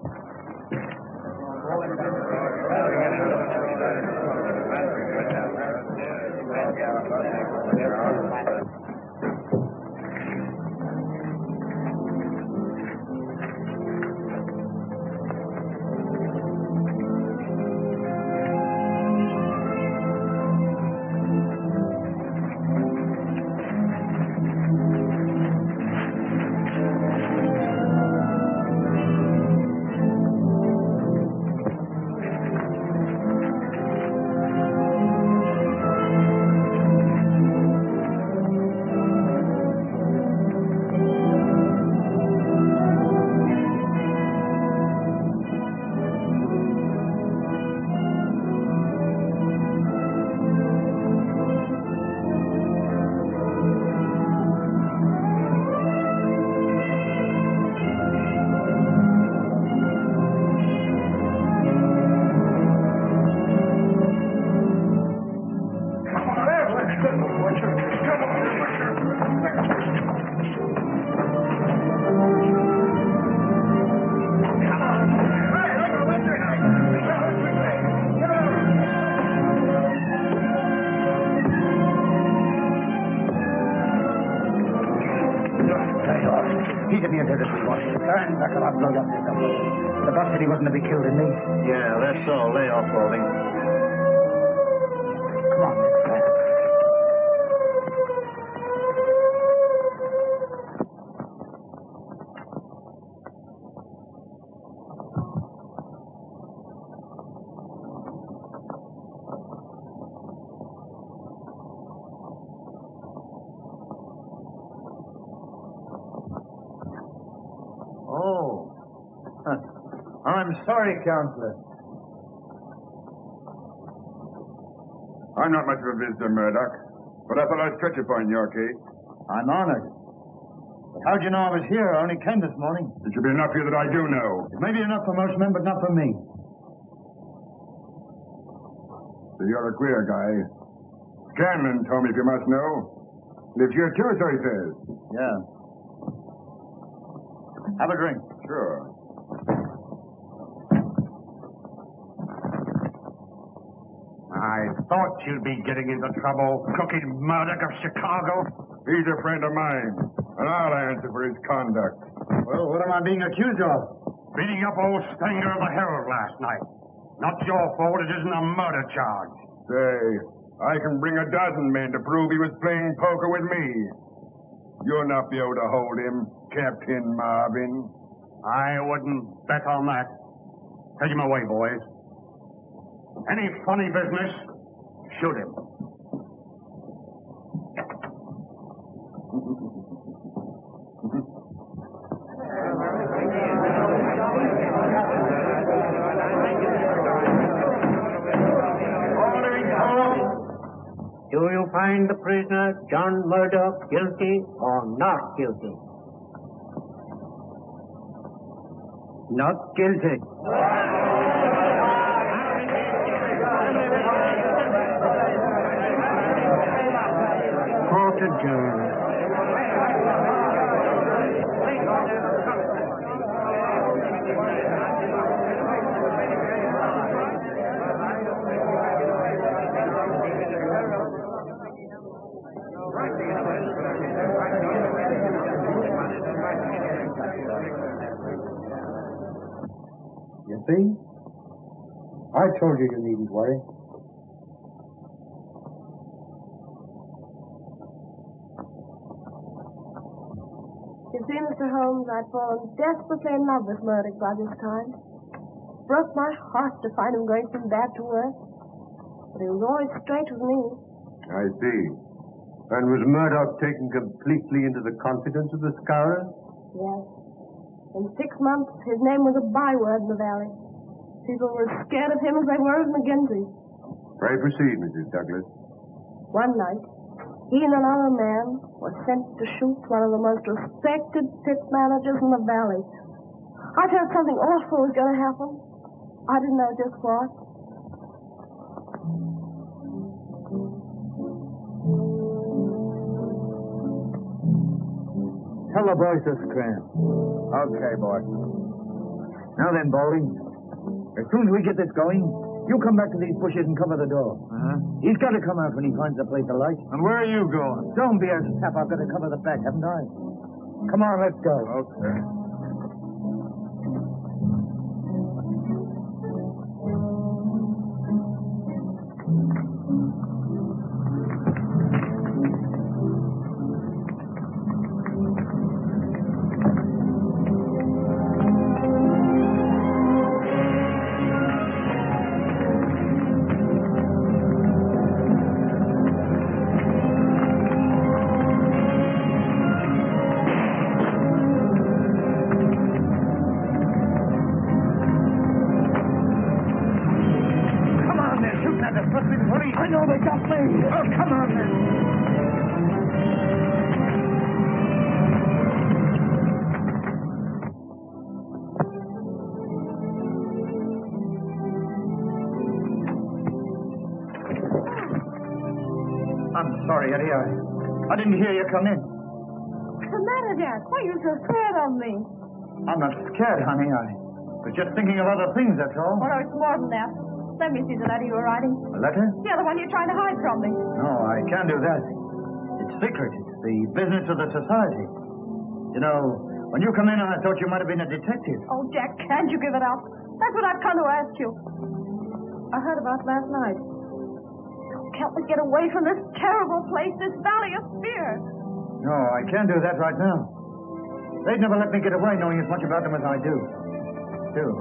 Lay off. He didn't interfere with what. Stand back or I'll blow your head up. The boss said he wasn't to be killed in me. Yeah, that's so. Lay off, Balding. Come on, let's go. I'm sorry, Counselor. I'm not much of a visitor, Murdoch, but I thought I'd touch upon your case. I'm honored. But how'd you know I was here? I only came this morning. It should be enough here that I do know. It may be enough for most men, but not for me. So you're a queer guy. Canon told me, if you must know. Lives here too, so he says. Yeah. Have a drink. Sure. I thought you'd be getting into trouble, Cookie Murdoch of Chicago. He's a friend of mine, and I'll answer for his conduct. Well, what am I being accused of? Beating up old Stanger of the Herald last night. Not your fault, it isn't a murder charge. Say, I can bring a dozen men to prove he was playing poker with me. You'll not be able to hold him, Captain Marvin. I wouldn't bet on that. Take him away, boys. Any funny business, shoot him. Do you find the prisoner, John Murdoch, guilty or not guilty? Not guilty. Court adjourned. You see? I told you needn't worry. You see, Mr. Holmes, I'd fallen desperately in love with Murdoch by this time. Broke my heart to find him going from bad to worse. But he was always straight with me. I see. And was Murdoch taken completely into the confidence of the Scourer? Yes. In 6 months, his name was a byword in the valley. People were as scared of him as they were of McGinty. Pray proceed, Mrs. Douglas. One night, he and another man were sent to shoot one of the most respected pit managers in the valley. I felt something awful was going to happen. I didn't know just what. Tell the boys to scram. Okay, boy. Now then, Balding. As soon as we get this going, you come back to these bushes and cover the door. He's got to come out when he finds a place to light. And where are you going? Don't be a sap. I've got to cover the back, haven't I? Come on, let's go. Okay. I know they got me. Oh, come on then. I'm sorry, Eddie. I didn't hear you come in. What's the matter, Jack? Why are you so scared of me? I'm not scared, honey. I was just thinking of other things, that's all. Oh, no, it's more than that. Let me see the letter you were writing. A letter? Yeah, the one you're trying to hide from me. No, I can't do that. It's secret. It's the business of the society. You know, when you come in, I thought you might have been a detective. Oh, Jack, can't you give it up? That's what I've come to ask you. I heard about last night. Help me get away from this terrible place, this valley of fear. No, I can't do that right now. They'd never let me get away knowing as much about them as I do. Still,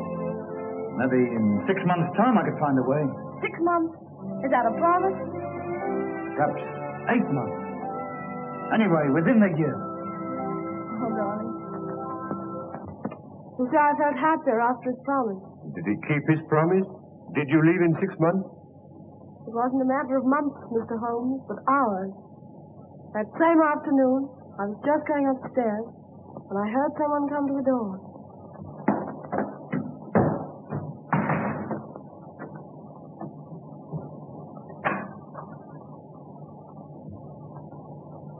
maybe in 6 months' time I could find a way. 6 months? Is that a promise? Perhaps 8 months. Anyway, within the year. Oh, darling. I'm sure I felt happier after his promise. Did he keep his promise? Did you leave in 6 months? It wasn't a matter of months, Mr. Holmes, but hours. That same afternoon, I was just going upstairs when I heard someone come to the door.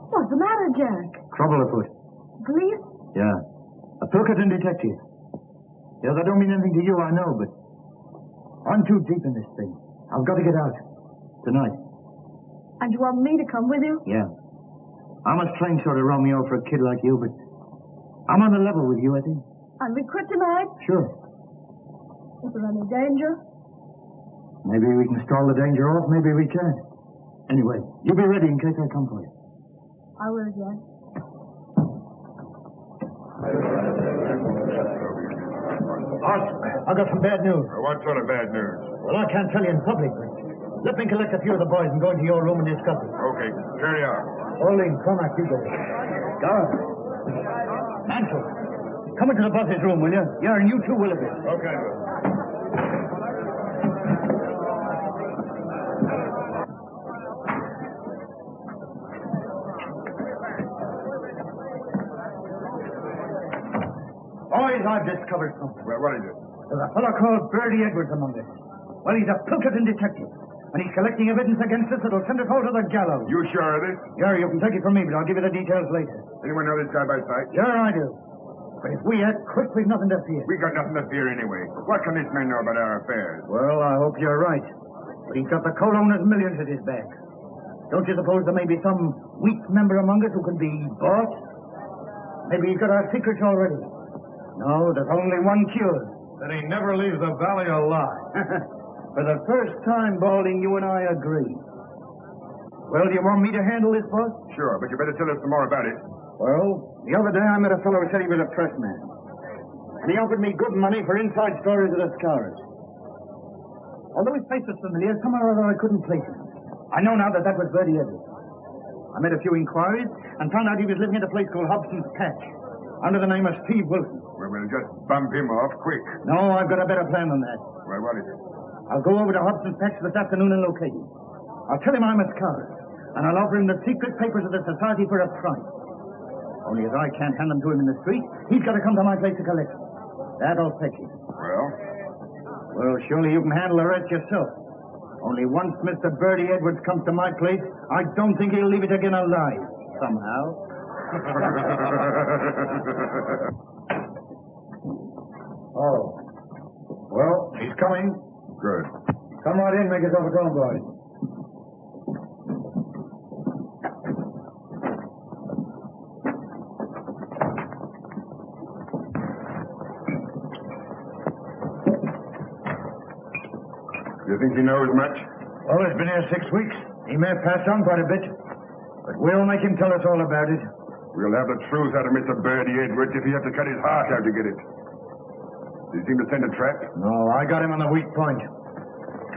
What's the matter, Jack? Trouble afoot. Police? Yeah. A Pilkington detective. Yeah, that don't mean anything to you, I know, but I'm too deep in this thing. I've got to get out. Tonight. And you want me to come with you? Yeah. I'm a strange sort of Romeo for a kid like you, but I'm on the level with you, I think. And we quit tonight? Sure. Is there any danger? Maybe we can stall the danger off, maybe we can't. Anyway, you be ready in case I come for you. I will, Jack. Boss, I've got some bad news. What sort of bad news? Well, I can't tell you in public, but let me collect a few of the boys and go into your room and discuss it. Okay, carry on. Pauline, Cormac, you go. Garth. Mansell, come into the boss's room, will you? Yeah, and you too, Willoughby. Okay. Boys, I've discovered something. Well, what is it? There's a fellow called Bertie Edwards among us. Well, he's a Pilkington detective, and he's collecting evidence against us that'll send us all to the gallows. You sure of this? Yeah, you can take it from me, but I'll give you the details later. Anyone know this guy by sight? Sure, I do. But if we act quick, we've nothing to fear. We got nothing to fear anyway. What can this man know about our affairs? Well, I hope you're right. But he's got the co-owner's millions at his back. Don't you suppose there may be some weak member among us who can be bought? Maybe he's got our secrets already. No, there's only one cure. That he never leaves the valley alive. For the first time, Balding, you and I agree. Well, do you want me to handle this, boss? Sure, but you better tell us some more about it. Well, the other day I met a fellow who said he was a press man. And he offered me good money for inside stories of the scars. Although his face was familiar, somehow or other I couldn't place him. I know now that was Bertie Edwards. I made a few inquiries and found out he was living at a place called Hobson's Patch, under the name of Steve Wilson. Well, we'll just bump him off quick. No, I've got a better plan than that. Well, what is it? I'll go over to Hobson's Patch this afternoon and locate him. I'll tell him I'm a scholar, and I'll offer him the secret papers of the Society for a price. Only as I can't hand them to him in the street, he's got to come to my place to collect them. That'll fetch him. Well? Well, surely you can handle the rest yourself. Only once Mr. Bertie Edwards comes to my place, I don't think he'll leave it again alive, somehow. Oh. Well, he's coming. Good. Come right in, make yourself at home, boys. You think he knows much? Well, he's been here 6 weeks. He may have passed on quite a bit. But we'll make him tell us all about it. We'll have the truth out of Mr. Bertie Edwards if he has to cut his heart out to get it. Did he seem to send a trap? No, I got him on the weak point.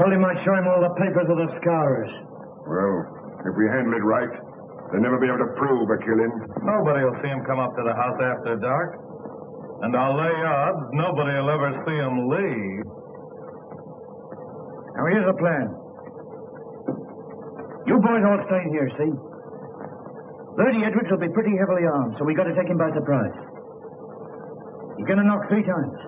Told him I'd show him all the papers of the scourers. Well, if we handle it right, they'll never be able to prove a killing. Nobody will see him come up to the house after dark. And I'll lay odds nobody will ever see him leave. Now, here's the plan. You boys all stay here, see? Bertie Edwards will be pretty heavily armed, so we got to take him by surprise. He's going to knock 3 times.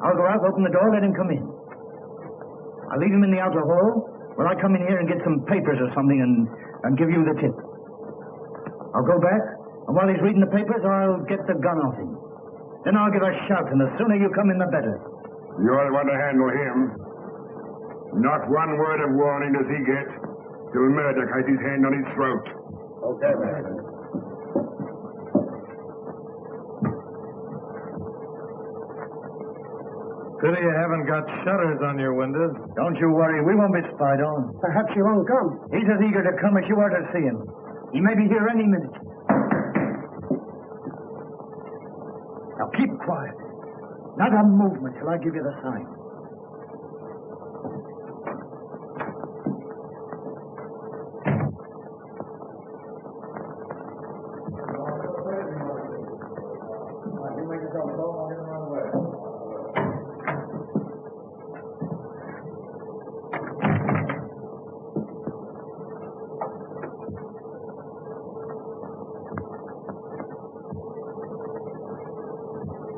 I'll go out, open the door, let him come in. I'll leave him in the outer hall while I come in here and get some papers or something and give you the tip. I'll go back, and while he's reading the papers, I'll get the gun off him. Then I'll give a shout, and the sooner you come in, the better. You're the one to handle him. Not one word of warning does he get till Murdoch has his hand on his throat. Okay, man. Pity you haven't got shutters on your windows. Don't you worry, we won't be spied on. Perhaps he won't come. He's as eager to come as you are to see him. He may be here any minute. Now keep quiet. Not a movement till I give you the sign.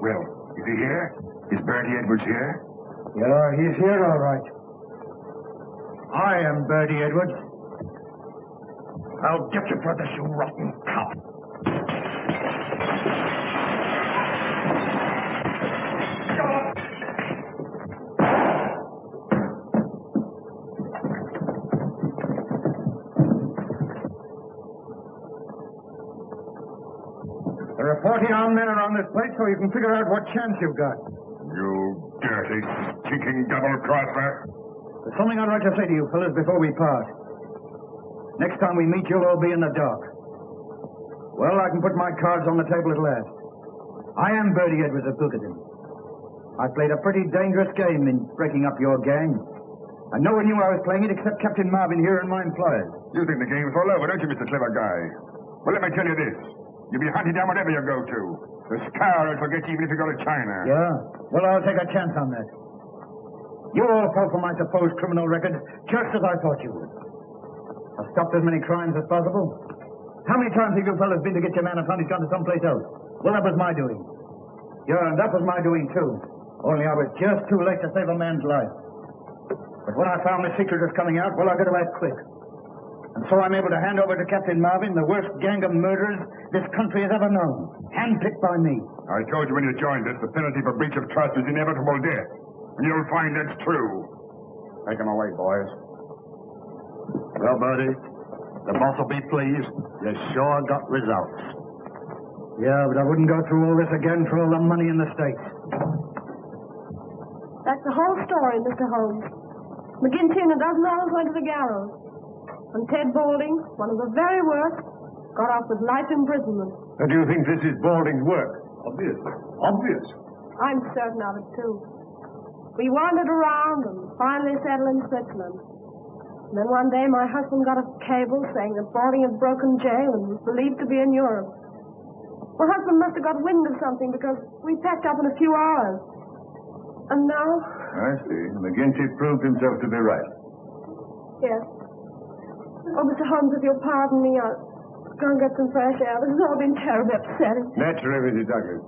Well, is he here? Is Bertie Edwards here? Yeah, he's here all right. I am Bertie Edwards. I'll get you for this, you rotten cop. There are 40 armed men around this place, so you can figure out what chance you've got. You dirty, stinking double-crosser. There's something I'd like to say to you fellas before we part. Next time we meet, you'll all be in the dark. Well, I can put my cards on the table at last. I am Bertie Edwards of Pilkington. I played a pretty dangerous game in breaking up your gang. And no one knew I was playing it except Captain Marvin here and my employers. You think the game's all over, don't you, Mr. Clever Guy? Well, let me tell you this. You'll be hunted down whatever you go to. The scourge will get you even if you go to China. Yeah? Well, I'll take a chance on that. You all fell for my supposed criminal record, just as I thought you would. I've stopped as many crimes as possible. How many times have you fellas been to get your man and found he's gone to someplace else? Well, that was my doing. Yeah, and that was my doing, too. Only I was just too late to save a man's life. But when I found the secret was coming out, well, I got to act quick. And so I'm able to hand over to Captain Marvin the worst gang of murderers this country has ever known. Handpicked by me. I told you when you joined us, the penalty for breach of trust is inevitable death. And you'll find that's true. Take him away, boys. Well, Bertie, the boss will be pleased. You sure got results. Yeah, but I wouldn't go through all this again for all the money in the States. That's the whole story, Mr. Holmes. McGinty and a dozen others went to the gallows. And Ted Balding, one of the very worst, got off with life imprisonment. And do you think this is Balding's work? Obviously. Obvious. I'm certain of it, too. We wandered around and finally settled in Switzerland. And then one day my husband got a cable saying that Balding had broken jail and was believed to be in Europe. My husband must have got wind of something because we packed up in a few hours. And now... I see. McGinty proved himself to be right. Yes. Oh, Mr. Holmes, if you'll pardon me, I'll go and get some fresh air. This has all been terribly upsetting. Naturally, Mrs. Douglas.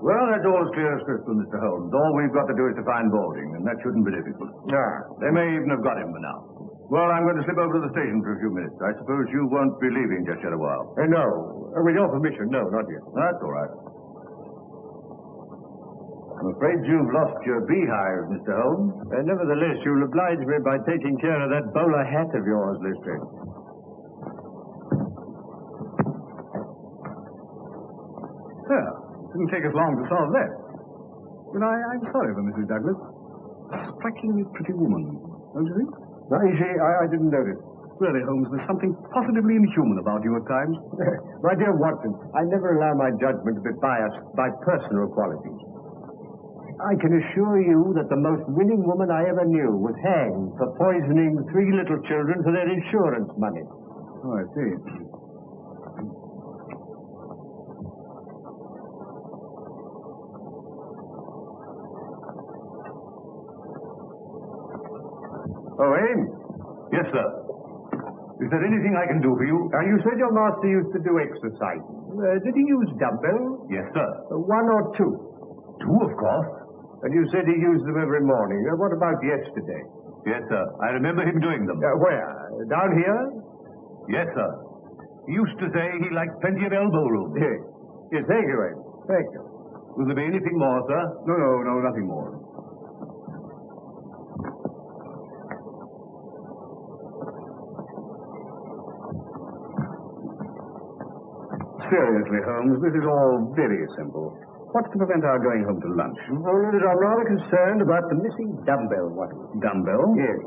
Well, that's all as clear as crystal, Mr. Holmes. All we've got to do is to find Balding, and that shouldn't be difficult. They may even have got him by now. Well, I'm going to slip over to the station for a few minutes. I suppose you won't be leaving just yet a while. No. With your permission, no, not yet. That's all right. I'm afraid you've lost your beehive, Mr. Holmes. Nevertheless, you'll oblige me by taking care of that bowler hat of yours, Lister. Well, it didn't take us long to solve that. But I'm sorry for Mrs. Douglas. A strikingly pretty woman, don't you think? Now, you see, I didn't notice. Really, Holmes, there's something possibly inhuman about you at times. My dear Watson, I never allow my judgment to be biased by personal qualities. I can assure you that the most winning woman I ever knew was hanged for poisoning 3 little children for their insurance money. Oh, I see. Oh, Ames? Yes, sir. Is there anything I can do for you? You said your master used to do exercise. Did he use dumbbells? Yes, sir. 1 or 2? 2, of course. And you said he used them every morning. What about yesterday? Yes, sir. I remember him doing them. Where? Down here? Yes, sir. He used to say he liked plenty of elbow room. Yes, thank you, Ames. Thank you. Will there be anything more, sir? No, nothing more. Seriously, Holmes, this is all very simple. What's to prevent our going home to lunch? Only that I'm rather concerned about the missing dumbbell, Watson. Dumbbell? Yes.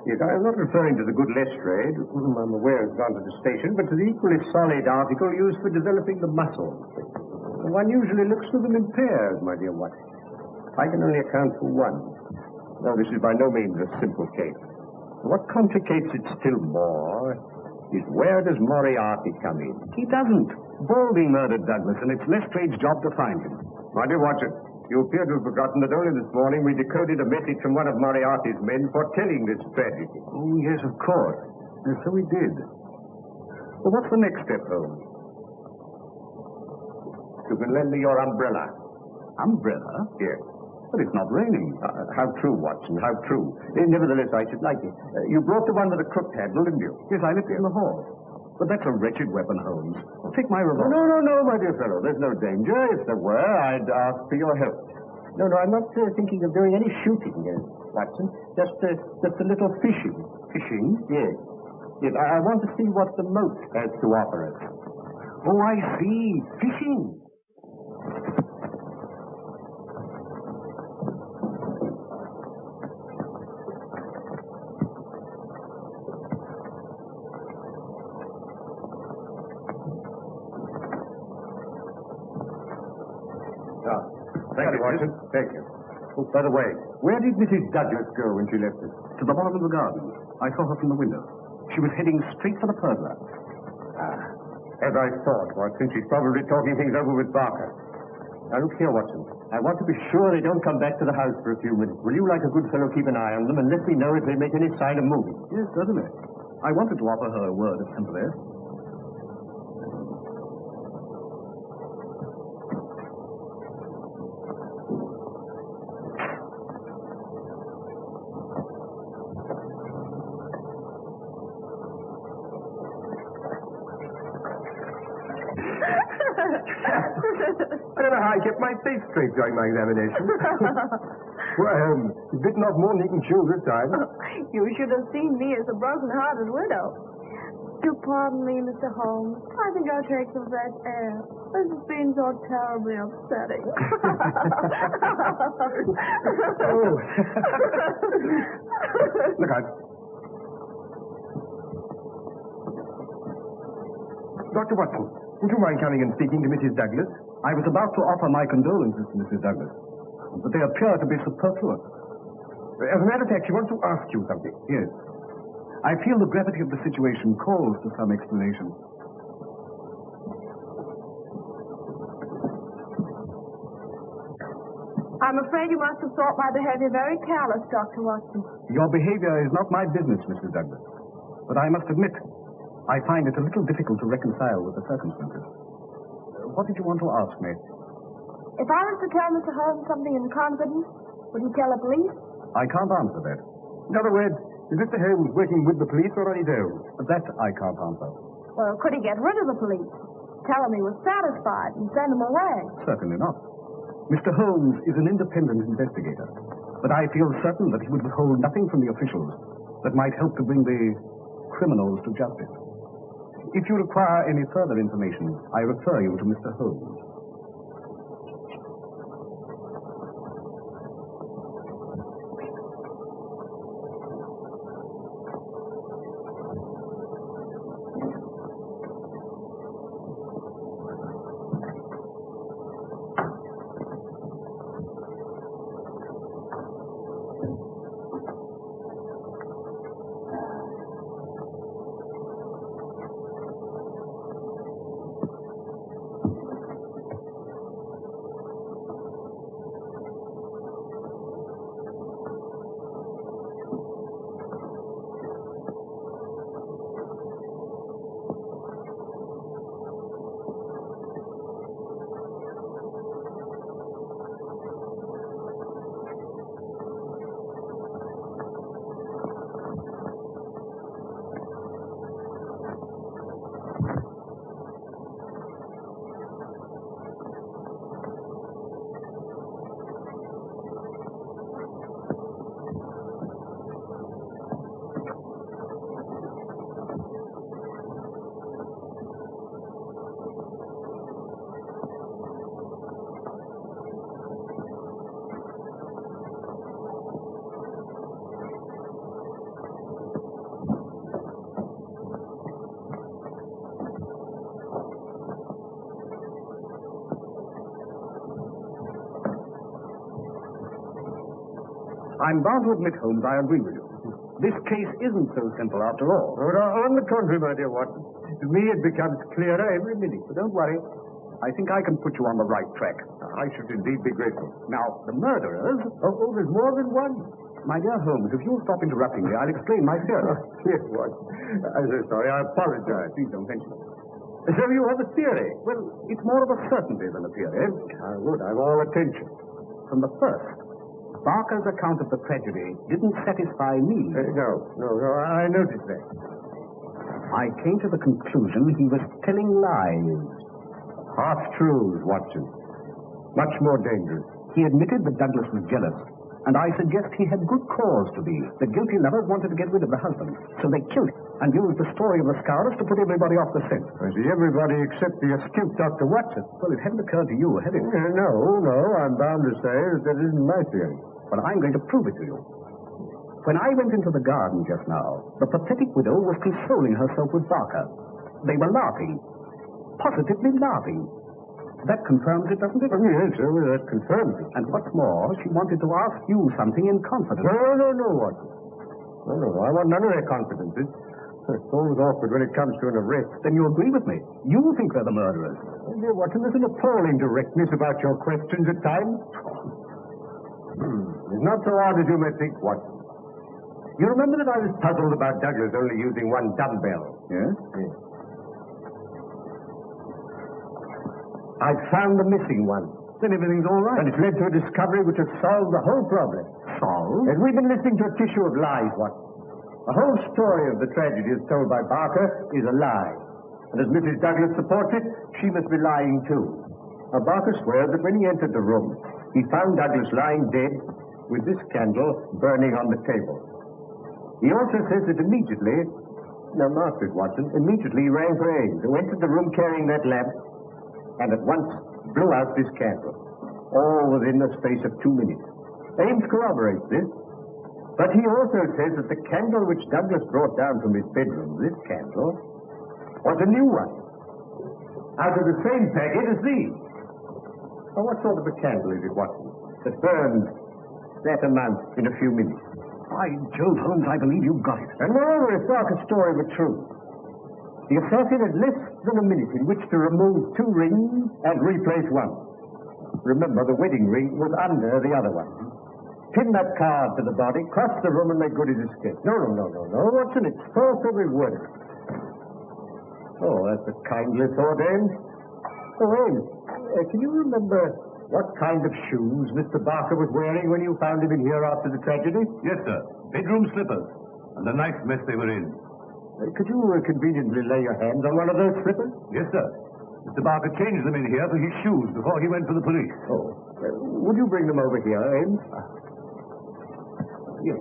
Yes, I am not referring to the good Lestrade, whom I'm aware has gone to the station, but to the equally solid article used for developing the muscles. One usually looks to them in pairs, my dear Watson. I can only account for one. Now, this is by no means a simple case. What complicates it still more is where does Moriarty come in? He doesn't. Balding murdered Douglas, and it's Lestrade's job to find him. My dear Watson, you appear to have forgotten that only this morning we decoded a message from one of Moriarty's men foretelling this tragedy. Oh, yes, of course. Yes, so we did. Well, what's the next step, Holmes? You can lend me your umbrella. Umbrella? Yes. But it's not raining. How true, Watson, how true. Nevertheless, I should like it. You brought the one with the crooked handle, didn't you? Yes, I left it in the hall. But that's a wretched weapon, Holmes. Take my revolver. No, my dear fellow. There's no danger. If there were, I'd ask for your help. No, I'm not thinking of doing any shooting, Watson. Just a little fishing. Fishing? Yes. Yes, I want to see what the moat has to offer us. Oh, I see. Fishing. Thank you, Watson. Thank you. Oh, by the way, where did Mrs. Douglas go when she left us? To the bottom of the garden. I saw her from the window. She was heading straight for the pergola. As I thought, Watson. She's probably talking things over with Barker. Now, look here, Watson. I want to be sure they don't come back to the house for a few minutes. Will you, like a good fellow, keep an eye on them and let me know if they make any sign of moving? Yes, certainly. I wanted to offer her a word of sympathy. I don't know how I kept my face straight during my examination. Well, bitten off more than he can chew this time. You should have seen me as a broken-hearted widow. Do pardon me, Mr. Holmes. I think I'll take some fresh air. This has been so terribly upsetting. Oh. Look out. Dr. Watson, would you mind coming and speaking to Mrs. Douglas? I was about to offer my condolences to Mrs. Douglas, but they appear to be superfluous. As a matter of fact, she wants to ask you something. Yes. I feel the gravity of the situation calls for some explanation. I'm afraid you must have thought my behavior very callous, Dr. Watson. Your behavior is not my business, Mrs. Douglas. But I must admit, I find it a little difficult to reconcile with the circumstances. What did you want to ask me? If I was to tell Mr. Holmes something in confidence, would he tell the police? I can't answer that. In other words, is Mr. Holmes working with the police or on his own? That I can't answer. Well, could he get rid of the police? Tell him he was satisfied and send him away? Certainly not. Mr. Holmes is an independent investigator, but I feel certain that he would withhold nothing from the officials that might help to bring the criminals to justice. If you require any further information, I refer you to Mr. Holmes. I'm bound to admit, Holmes, I agree with you. This case isn't so simple after all. On the contrary, my dear Watson, to me it becomes clearer every minute. But don't worry. I think I can put you on the right track. I should indeed be grateful. Now, the murderers... Oh, there's more than one. My dear Holmes, if you'll stop interrupting me, I'll explain my theory. Yes, Watson. I'm so sorry. I apologize. Please don't mention it. So you have a theory? Well, it's more of a certainty than a theory. Good. I'm all attention. From the first, Barker's account of the tragedy didn't satisfy me. No. I noticed that. I came to the conclusion he was telling lies. Half-truths, Watson. Much more dangerous. He admitted that Douglas was jealous, and I suggest he had good cause to be. The guilty lovers wanted to get rid of the husband, so they killed him and used the story of the scours to put everybody off the scent. I see, everybody except the astute Dr. Watson. Well, it hadn't occurred to you, had it? No. I'm bound to say that isn't my theory. But I'm going to prove it to you. When I went into the garden just now, the pathetic widow was consoling herself with Barker. They were laughing. Positively laughing. That confirms it, doesn't it? Oh, yes, that confirms it. And what's more, she wanted to ask you something in confidence. No, Watson. No. I want none of their confidences. It's always awkward when it comes to an arrest. Then you agree with me. You think they're the murderers. Oh, dear Watson, there's an appalling directness about your questions at times. It's not so hard as you may think, Watson. You remember that I was puzzled about Douglas only using one dumbbell? Yes? I've found the missing one. Then everything's all right. And it's led to a discovery which has solved the whole problem. Solved? As we've been listening to a tissue of lies, Watson. The whole story of the tragedy as told by Barker is a lie. And as Mrs. Douglas supports it, she must be lying too. Now, Barker swears that when he entered the room, he found Douglas lying dead with this candle burning on the table. He also says that immediately, now mark it, Watson, immediately he rang for Ames, who entered the room carrying that lamp and at once blew out this candle, all within the space of 2 minutes. Ames corroborates this, but he also says that the candle which Douglas brought down from his bedroom, this candle, was a new one, out of the same packet as these. Now, what sort of a candle is it, Watson, that burns that amount in a few minutes? By Jove, Holmes, I believe you've got it. And moreover, if Barker's story were true, the assassin had less than a minute in which to remove 2 rings and replace one. Remember, the wedding ring was under the other one. Pin that card to the body, cross the room, and make good his escape. No, Watson, it's false every word. Oh, that's a kindly thought, Ames. Oh, Ames, can you remember what kind of shoes Mr. Barker was wearing when you found him in here after the tragedy? Yes, sir. Bedroom slippers. And the nice mess they were in. Could you conveniently lay your hands on one of those slippers? Yes, sir. Mr. Barker changed them in here for his shoes before he went for the police. Oh. Would you bring them over here, Ames? Yes.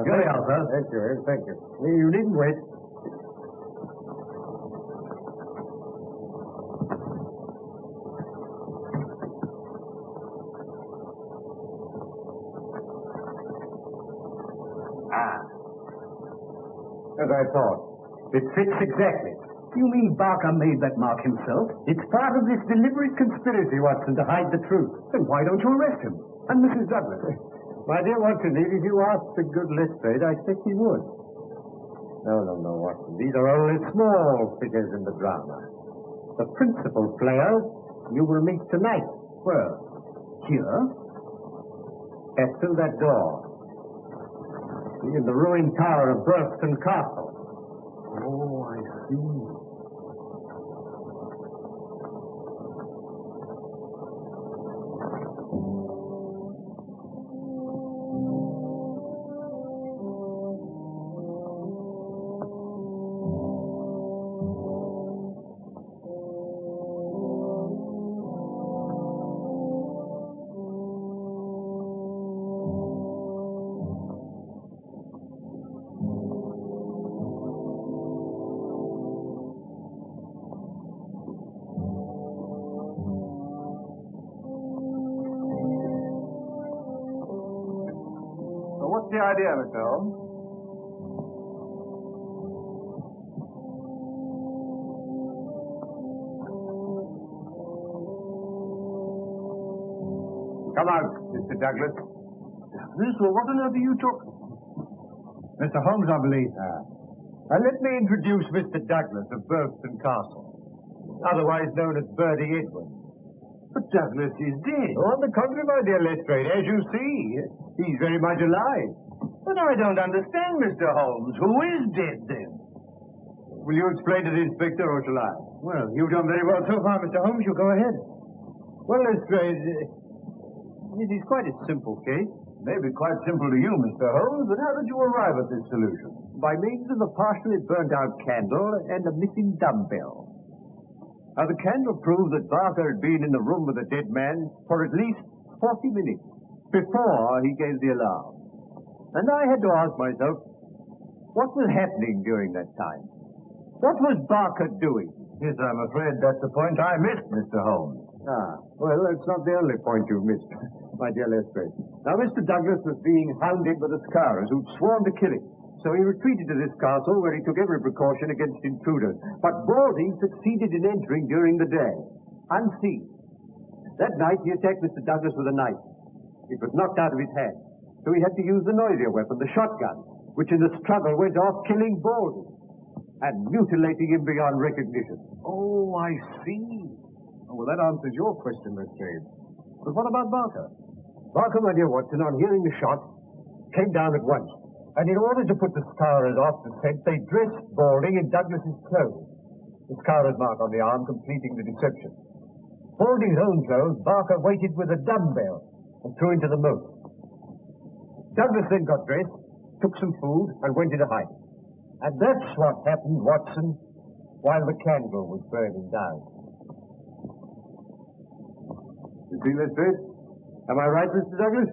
Here they are, sir. Thank you, Ames. Thank you. You needn't wait. As I thought. It fits exactly. You mean Barker made that mark himself? It's part of this deliberate conspiracy, Watson, to hide the truth. Then why don't you arrest him? And Mrs. Douglas? My dear Watson, if you asked a good Lestrade, I think he would. No, Watson. These are only small figures in the drama. The principal players you will meet tonight. Where? Here? As through that door. In the ruined tower of Burlston Castle. Oh, I see. What's the idea, Mr. Holmes? Come out, Mr. Douglas. Douglas? Well, what on earth are you talking? Mr. Holmes, I believe. Now, let me introduce Mr. Douglas of Burlston Castle, otherwise known as Bertie Edwin. But Douglas is dead. On the contrary, my dear Lestrade, as you see, he's very much alive. But I don't understand, Mr. Holmes. Who is dead, then? Will you explain to the inspector, or shall I? Well, you've done very well so far, Mr. Holmes. You go ahead. Well, Lestrade, it is quite a simple case. Maybe quite simple to you, Mr. Holmes, but how did you arrive at this solution? By means of a partially burnt-out candle and a missing dumbbell. Now, the candle proved that Barker had been in the room with the dead man for at least 40 minutes before he gave the alarm. And I had to ask myself, what was happening during that time? What was Barker doing? Yes, I'm afraid that's the point I missed, Mr. Holmes. Well, that's not the only point you've missed, my dear Lestrade. Now, Mr. Douglas was being hounded by the Scarers who'd sworn to kill him. So he retreated to this castle where he took every precaution against intruders. But Balding succeeded in entering during the day, unseen. That night he attacked Mr. Douglas with a knife. It was knocked out of his hand. So he had to use the noisier weapon, the shotgun, which in the struggle went off killing Balding and mutilating him beyond recognition. Oh, I see. Oh, well, that answers your question, Lestrade. But what about Barker? Barker, my dear Watson, on hearing the shot, came down at once. And in order to put the Scarers off the scent, they dressed Balding in Douglas's clothes. The Scarers mark on the arm completing the deception. Balding's own clothes, Barker weighted with a dumbbell and threw into the moat. Douglas then got dressed, took some food, and went into hiding. And that's what happened, Watson, while the candle was burning down. You see, Lestrade? Am I right, Mr. Douglas?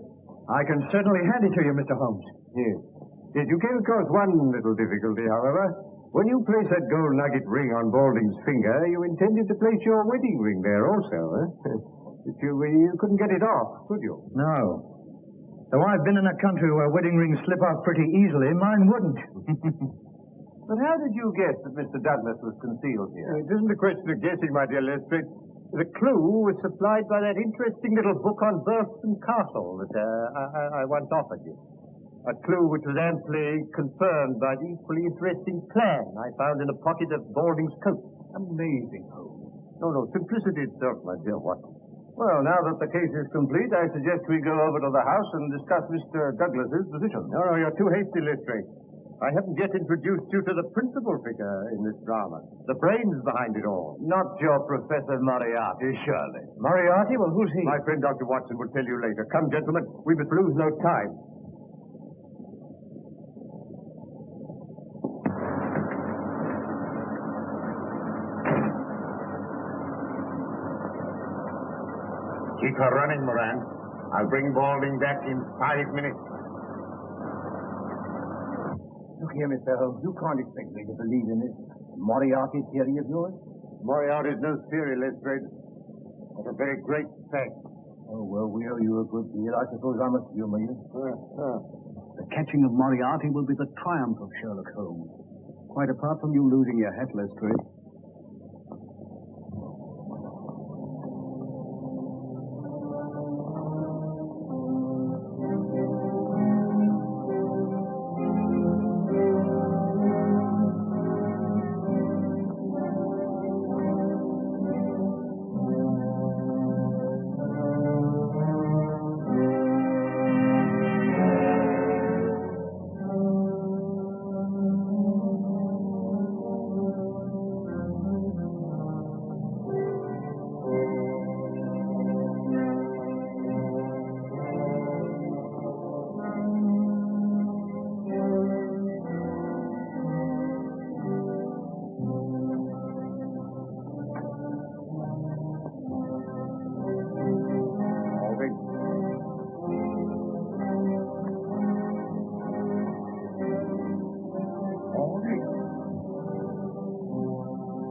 I can certainly hand it to you, Mr. Holmes. Yes. Yes, you came across one little difficulty, however. When you placed that gold nugget ring on Balding's finger, you intended to place your wedding ring there also, eh? But you couldn't get it off, could you? No. Though I've been in a country where wedding rings slip off pretty easily, mine wouldn't. But how did you guess that Mr. Douglas was concealed here? It isn't a question of guessing, my dear Lestrade. The clue was supplied by that interesting little book on Burlston Castle that I once offered you. A clue which was amply confirmed by the equally interesting plan I found in the pocket of Balding's coat. Amazing, Holmes. No, simplicity itself, my dear Watson. Well, now that the case is complete, I suggest we go over to the house and discuss Mr. Douglas's position. No, you're too hasty, Lestrade. I haven't yet introduced you to the principal figure in this drama, the brains behind it all. Not your Professor Moriarty, surely. Moriarty? Well, who's he? My friend Dr. Watson will tell you later. Come, gentlemen, we must lose no time. Keep her running, Moran. I'll bring Balding back in 5 minutes. Look here, Mr. Holmes. You can't expect me to believe in this Moriarty theory of yours. Moriarty's no theory, Lestrade, but a very great fact. Oh, well, we owe you a good deal. I suppose I must humor you. The catching of Moriarty will be the triumph of Sherlock Holmes. Quite apart from you losing your hat, Lestrade.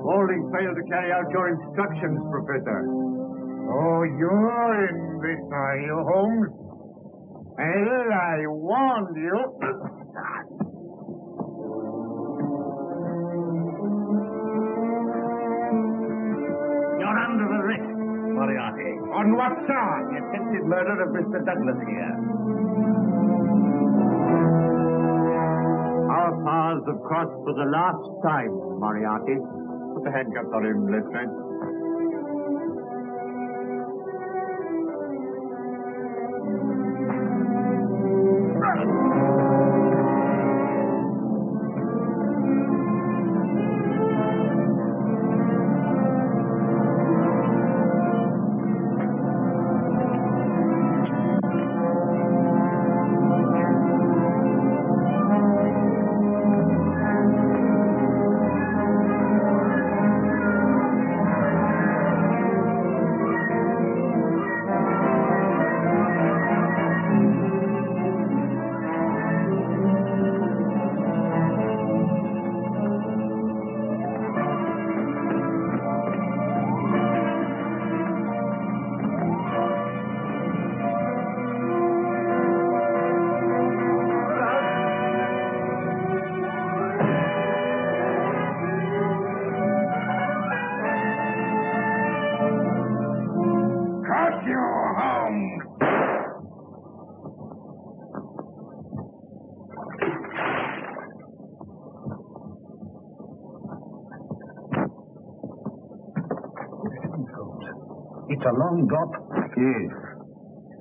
Balding failed to carry out your instructions, Professor. Oh, you're in this, are you, Holmes? Well, I warned you. You're under arrest, Moriarty. What on what charge? The attempted murder of Mr. Douglas here. Our paths have crossed for the last time, Moriarty. Put the handcuffs on him, Lestrade. It's a long drop. Yes.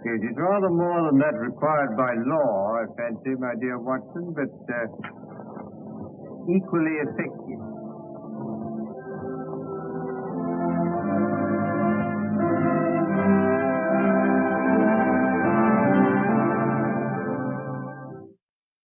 Yes, it's rather more than that required by law, I fancy, my dear Watson, but equally effective.